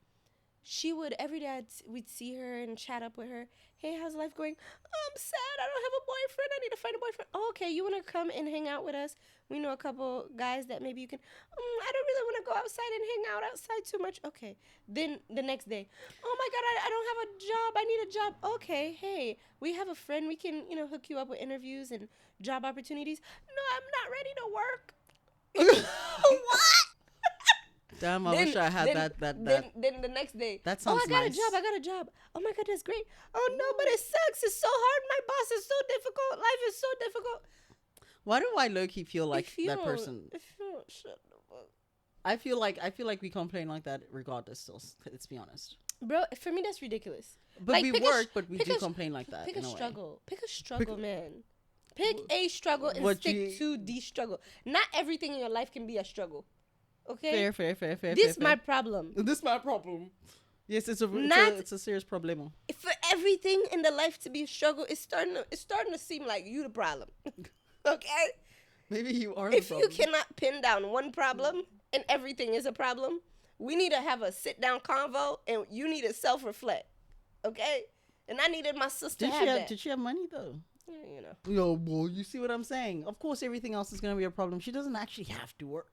she would, every day we'd see her and chat up with her. Hey, how's life going? I'm sad. I don't have a boyfriend. I need to find a boyfriend. Oh, okay. You want to come and hang out with us? We know a couple guys that maybe you can. I don't really want to go outside and hang out outside too much. Okay. Then the next day, oh my God, I don't have a job. I need a job. Okay. Hey, we have a friend. We can, hook you up with interviews and job opportunities. No, I'm not ready to work. What? Damn, I wish I had that. Then the next day, that sounds nice. I got a job. Oh my God, that's great. Oh no, but it sucks. It's so hard. My boss is so difficult. Life is so difficult. Why do I low-key feel like that person? I feel like we complain like that regardless still. Let's be honest. Bro, for me that's ridiculous. But like, we work, but we do complain like that. Pick a struggle. Pick a struggle, man. Pick a struggle and stick to the struggle. Not everything in your life can be a struggle. Okay. Fair. This my problem. This my problem. Yes, it's a serious problem. For everything in the life to be a struggle, it's starting to seem like you the problem. Okay. Maybe you are. If you cannot pin down one problem and everything is a problem, we need to have a sit down convo and you need to self reflect. Okay. And I needed my sister to have that. Did she have money though? Yeah, No, boy, you see what I'm saying? Of course, everything else is gonna be a problem. She doesn't actually have to work.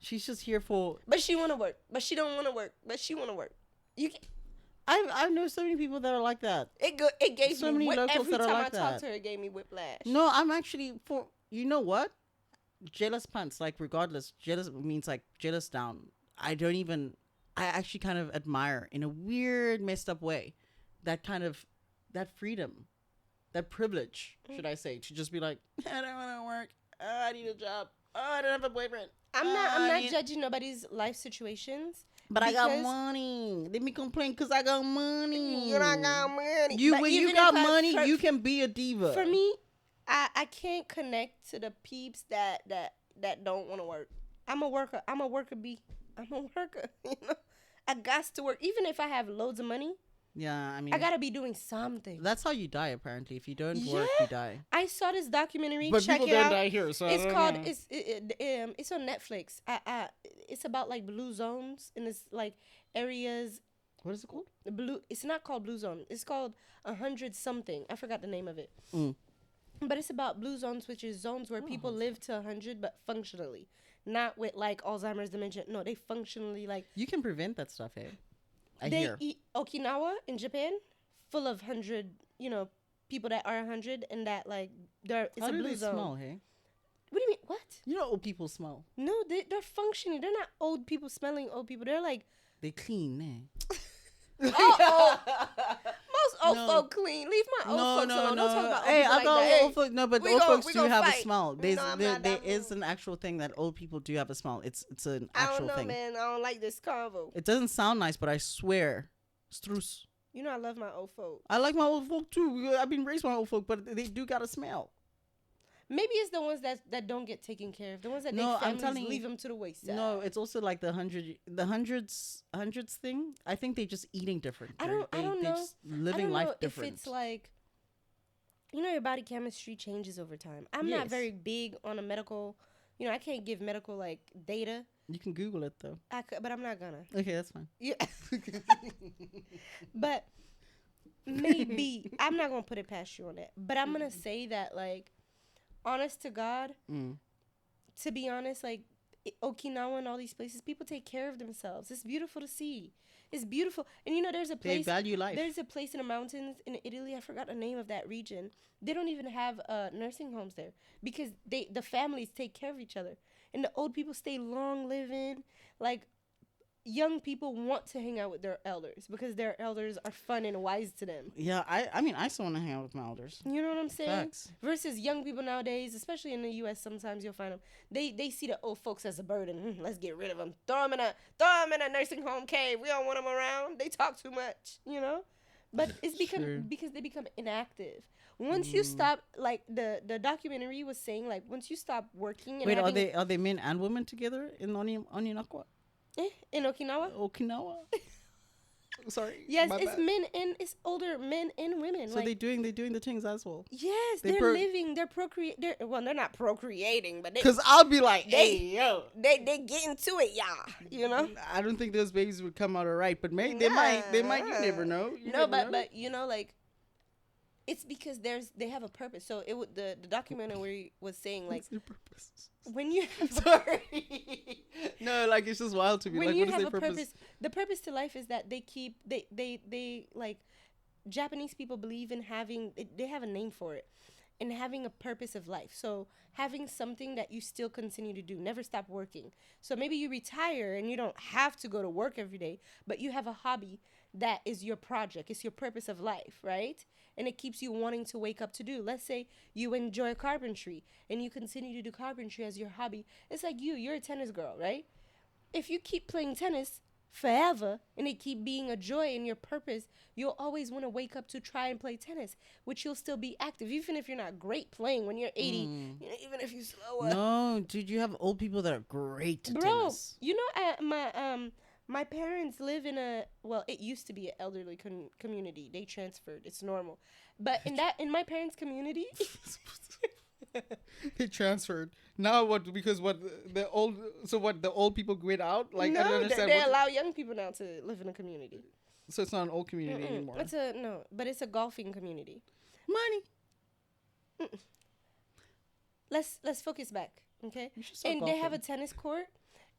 She's just here for. But she want to work. But she don't want to work. But she want to work. You can. I know so many people that are like that. It gave so me many locals every that are time like I that. talked to her, it gave me whiplash. No, I'm actually for. You know what? Jealous pants. Like regardless, jealous means like jealous down. I actually kind of admire in a weird, messed up way, that freedom, that privilege, should I say, to just be like, I don't want to work. Oh, I need a job. Oh, I don't have a boyfriend. I'm not judging nobody's life situations. But I got money. Let me complain because I got money. I got money. When you got money, you can be a diva. For me, I can't connect to the peeps that don't want to work. I'm a worker. I'm a worker bee. I'm a worker. I got to work. Even if I have loads of money. Yeah, I mean, I gotta be doing something. That's how you die, apparently. If you don't work, you die. I saw this documentary. But check people it don't out. die here, so it's called. It's on Netflix. It's about like blue zones in this like areas. What is it called? Blue. It's not called Blue Zone. It's called 100 something. I forgot the name of it. But it's about blue zones, which is zones where people live to 100, but functionally, not with like Alzheimer's, dementia. No, they functionally like. You can prevent that stuff, eh? Okinawa in Japan, full of 100, people that are 100 and that like it's How a do blue they zone. smell, hey? What do you mean? What? You know old people smell. No, they're functioning. They're not old people smelling old people. They're like they clean, eh? Most old folk clean. Leave my old folks alone. Don't talk about old hey, people I got like old folks. No, but old folks do have a smell. There is an actual thing that old people do have a smell. It's an actual thing. I don't know, man. I don't like this convo. It doesn't sound nice, but I swear Struce. You know I love my old folks. I like my old folk too. I've been raised by my old folk, but they do got a smell. Maybe it's the ones that don't get taken care of. The ones that No, their I'm families telling you- leave them to the wayside. No, it's also like the hundreds thing. I think they just eating different. I don't They know. just I living don't life know different. if it's like, you know, your body chemistry changes over time. I'm not Yes. very big on a medical, you know, I can't give medical like data. You can Google it though. But I'm not gonna. Okay, that's fine. Yeah. But maybe I'm not gonna put it past you on that. But I'm gonna say that, like, honest to God, to be honest, like Okinawa and all these places, people take care of themselves. It's beautiful to see. It's beautiful. And you know, there's a They place. value life. There's a place in the mountains in Italy. I forgot the name of that region. They don't even have nursing homes there because the families take care of each other, and the old people stay long living. Like, young people want to hang out with their elders because their elders are fun and wise to them. Yeah, I mean, I still want to hang out with my elders. You know what I'm saying? Facts. Versus young people nowadays, especially in the U.S., sometimes you'll find them. They see the old folks as a burden. Let's get rid of them. Throw them in a nursing home cave. We don't want them around. They talk too much. You know, but it's True. because they become inactive. Once you stop, like the documentary was saying, like once you stop working. And Wait, having, are they men and women together in Oninakwa? in Okinawa? Okinawa? Sorry. Yes, my it's bad. men and it's older men and women. So like, they doing the things as well. yes, they they're living. They're procreating. Well, they're not procreating, but Cause I'll be like, They- hey yo, they get into it, y'all. You know. I don't think those babies would come out alright, but maybe they might. You never know. You No, never know. but you know, like, it's because they have a purpose. So it would the documentary was saying, like, What's their purpose? when you have Sorry. No, like it's just wild to me. when Like, you what is have their a purpose? purpose, the purpose to life is that they like, Japanese people believe in having, they have a name for it, and having a purpose of life. So having something that you still continue to do, never stop working. So maybe you retire and you don't have to go to work every day, but you have a hobby that is your project. It's your purpose of life, right? And it keeps you wanting to wake up to do. Let's say you enjoy carpentry and you continue to do carpentry as your hobby. It's like you're a tennis girl, right? If you keep playing tennis forever and it keep being a joy and your purpose, you'll always want to wake up to try and play tennis, which you'll still be active, even if you're not great playing when you're 80, you know, even if you're slower. No, dude, you have old people that are great at Bro, tennis. you know, my parents live in it used to be an elderly community. They transferred. It's normal. But in my parents' community, They transferred. Now what? Because what the old people quit out? Like I don't no, understand. they allow young people now to live in a community. So it's not an old community anymore. But it's a golfing community. Money. Let's focus back, okay? You should start And they have a golfing. tennis court,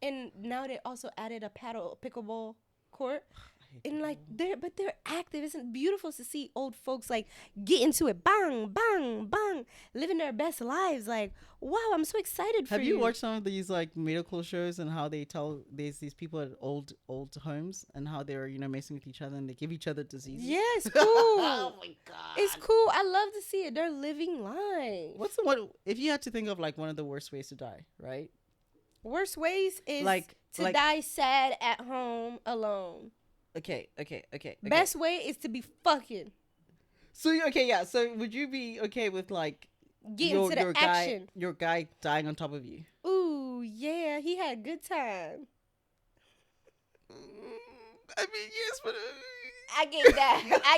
and now they also added a pickleball court. And like they're active. It's beautiful to see old folks like get into it, bang, bang, bang, living their best lives. Like, wow, I'm so excited for you. Have you watched some of these like medical shows and how they tell these people at old homes and how they're messing with each other and they give each other diseases? Yes, cool. Oh my god, It's cool. I love to see it. They're living life. What's the one? If you had to think of like one of the worst ways to die, right? Worst ways is to like- die sad at home alone. Okay. Best way is to be fucking. So So would you be okay with like Get into the action. your guy dying on top of you? Ooh, yeah, he had a good time. I mean, yes, but I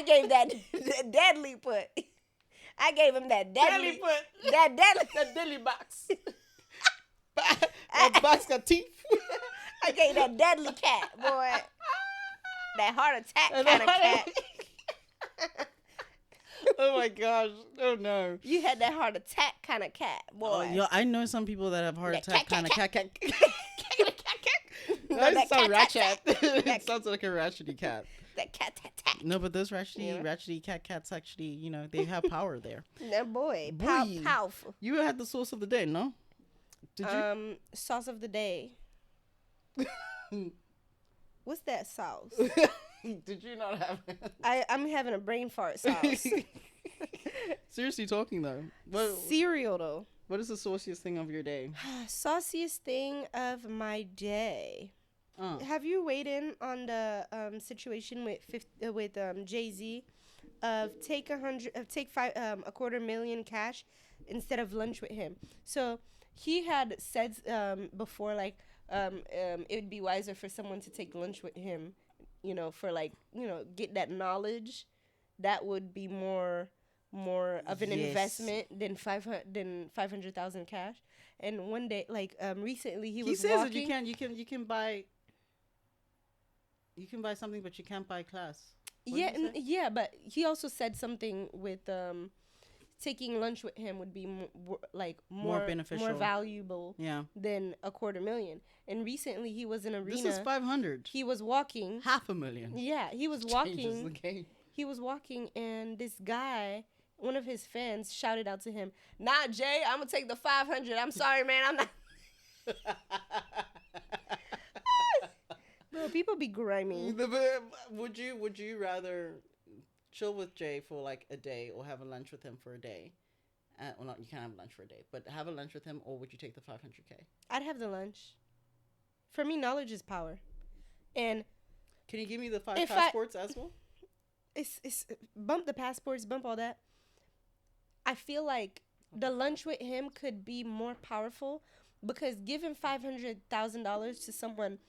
gave that deadly put. I gave him that deadly put. That deadly. That deadly box. That box got teeth. I gave that deadly cat, boy. That heart attack And kind of I- cat. Oh my gosh! Oh no! You had that heart attack kind of cat, boy. Oh, yo, I know some people that have heart That attack kind of cat. No, That that sounds cat, ratchet. tat, It sounds like a ratchety cat. That cat tat tat. No, but those ratchety Yeah. ratchety cats actually, they have power there. That boy, Boy. powerful. You had the sauce of the day, no? Did you? Sauce of the day. What's that sauce? Did you not have it? I'm having a brain fart sauce. Seriously talking though. Cereal though. What is the sauciest thing of your day? Sauciest thing of my day. Have you weighed in on the situation with Jay-Z of take a quarter million cash instead of lunch with him? So he had said before, like, it would be wiser for someone to take lunch with him, for, like, get that knowledge. That would be more of an investment than 500,000 cash. And one day, like, recently he was says walking. that you can buy something, but you can't buy class. Yeah, but he also said something with taking lunch with him would be more beneficial, more valuable, yeah, than a quarter million. And recently he was in an arena. This is 500. He was walking. $500,000. Yeah, he was Changes the game. He was walking, and this guy, one of his fans, shouted out to him, "Nah, Jay, I'm gonna take the 500. I'm sorry, man. I'm not." Bro, people be grimy. Would you rather chill with Jay for like a day, or have a lunch with him for a day? Well, not, you can't have lunch for a day, but have a lunch with him, or would you take the 500K? I'd have the lunch. For me, knowledge is power. And can you give me the 5 passports as well? It's bump the passports, bump all that. I feel like the lunch with him could be more powerful, because giving $500,000 to someone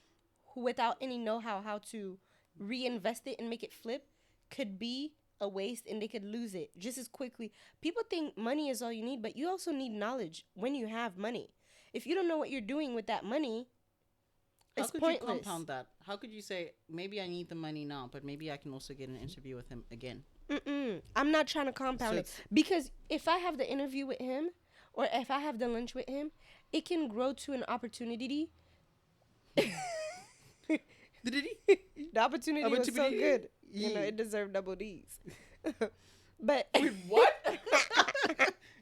who, without any know-how how to reinvest it and make it flip, could be a waste, and they could lose it just as quickly. People think money is all you need, but you also need knowledge when you have money. If you don't know what you're doing with that money, it's pointless. How could you compound that? How could you say, maybe I need the money now, but maybe I can also get an interview with him again? I'm not trying to compound it, because if I have the interview with him, or if I have the lunch with him, it can grow to an opportunity. The opportunity was so good. Yeah. It deserved double D's. But wait, what?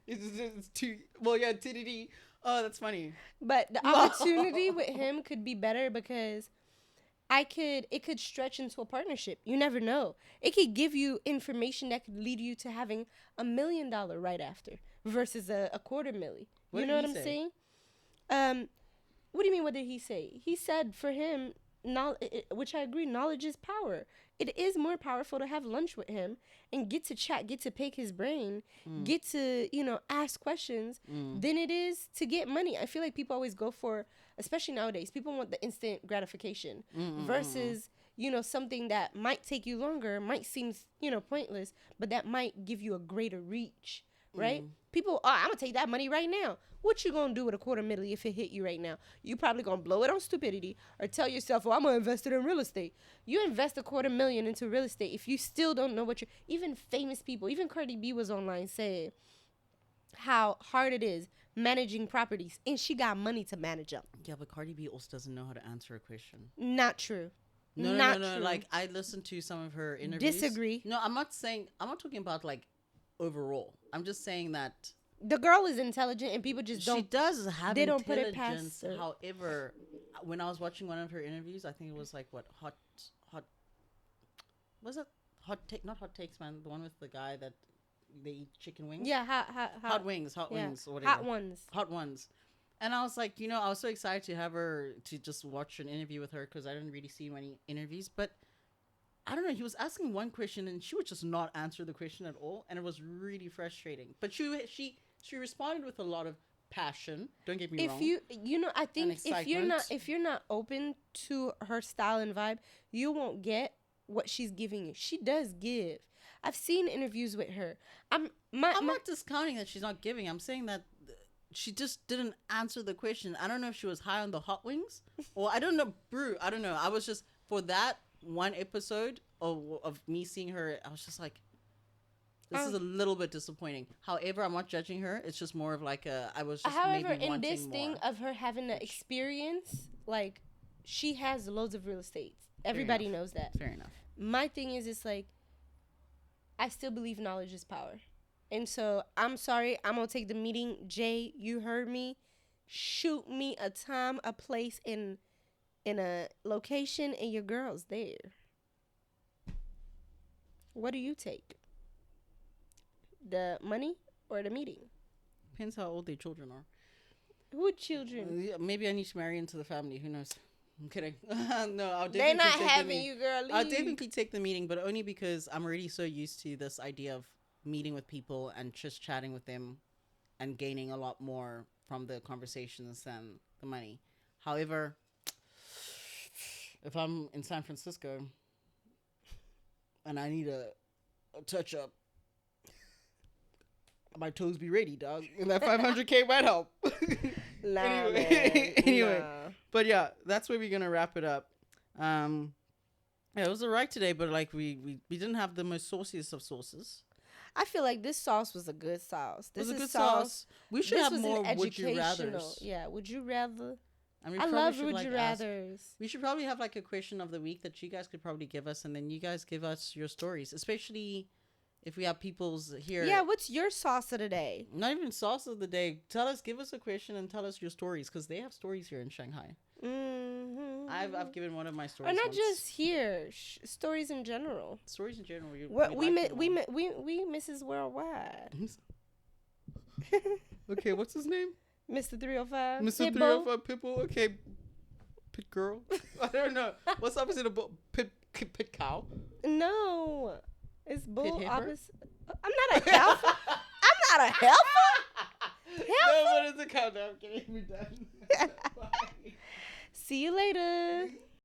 it's too, well, yeah, TDD. Oh, that's funny. But the opportunity with him could be better, because it could stretch into a partnership. You never know. It could give you information that could lead you to having $1 million right after, versus a quarter milli. You know what I'm saying? What do you mean, what did he say? He said for him, which I agree, knowledge is power. It is more powerful to have lunch with him and get to chat, get to pick his brain, get to, ask questions, than it is to get money. I feel like people always go for, especially nowadays, people want the instant gratification versus, something that might take you longer, might seem, pointless, but that might give you a greater reach, right? People, I'm going to take that money right now. What you going to do with a quarter milli if it hit you right now? You probably going to blow it on stupidity, or tell yourself, I'm going to invest it in real estate. You invest a $250,000 into real estate if you still don't know what even famous people, even Cardi B was online saying how hard it is managing properties, and she got money to manage them. Yeah, but Cardi B also doesn't know how to answer a question. Not true. No. Like, I listened to some of her interviews. Disagree. No, I'm not talking about like overall. I'm just saying that the girl is intelligent, and people just don't. She does have they intelligence. Don't put it past her. However, when I was watching one of her interviews, I think it was like hot. Was it hot take? Not hot takes, man. The one with the guy that they eat chicken wings. Yeah, hot wings, or whatever. Hot ones. And I was like, I was so excited to have her, to just watch an interview with her, because I didn't really see many interviews, but I don't know. He was asking one question, and she would just not answer the question at all, and it was really frustrating. But she responded with a lot of passion. Don't get me wrong. I think if you're not open to her style and vibe, you won't get what she's giving you. She does give. I've seen interviews with her. I'm not discounting that she's not giving. I'm saying that she just didn't answer the question. I don't know if she was high on the hot wings, or I don't know, brew. I don't know. I was just, for that one episode of me seeing her, I was just like, this is a little bit disappointing. However, I'm not judging her. It's just more of like I was just maybe wanting more. In this thing of her having the experience, like, she has loads of real estate. Everybody knows that. Fair enough. My thing is, it's like, I still believe knowledge is power. And so, I'm sorry, I'm going to take the meeting. Jay, you heard me. Shoot me a time, a place, in a location, and your girl's there. What do you take? The money or the meeting? Depends how old their children are. Who children? Maybe I need to marry into the family. Who knows? I'm kidding. No, I'll They're definitely not take the having meeting. you, girl. Leave. I'll definitely take the meeting, but only because I'm already so used to this idea of meeting with people and just chatting with them and gaining a lot more from the conversations than the money. However, if I'm in San Francisco and I need a touch up, my toes be ready, dog. And that 500K might help. Nah, anyway, man. anyway. Nah. But yeah, that's where we're gonna wrap it up. Yeah, it was alright today, but like we didn't have the most sauciest of sauces. I feel like this sauce was a good sauce. It was This a is good sauce. sauce. We should This have was more an would you educational. rathers. Yeah, would you rather? And we I probably love should, would like, you ask- rathers. We should probably have like a question of the week that you guys could probably give us, and then you guys give us your stories, especially if we have people's here. Yeah, what's your sauce of the day? Not even sauce of the day. Give us a question and tell us your stories, because they have stories here in Shanghai. Mm-hmm. I've given one of my stories. Or not once. just here, stories in general. Stories in general. We Mrs. Worldwide. Okay, what's his name? Mr. 305. Mr. 305 Pitbull. Okay, pit girl. I don't know. What's opposite of pit cow? No, it's bull heifer? opposite. I'm not a heifer. I'm not a heifer. No, what is the countdown? Can you be done? Bye. See you later.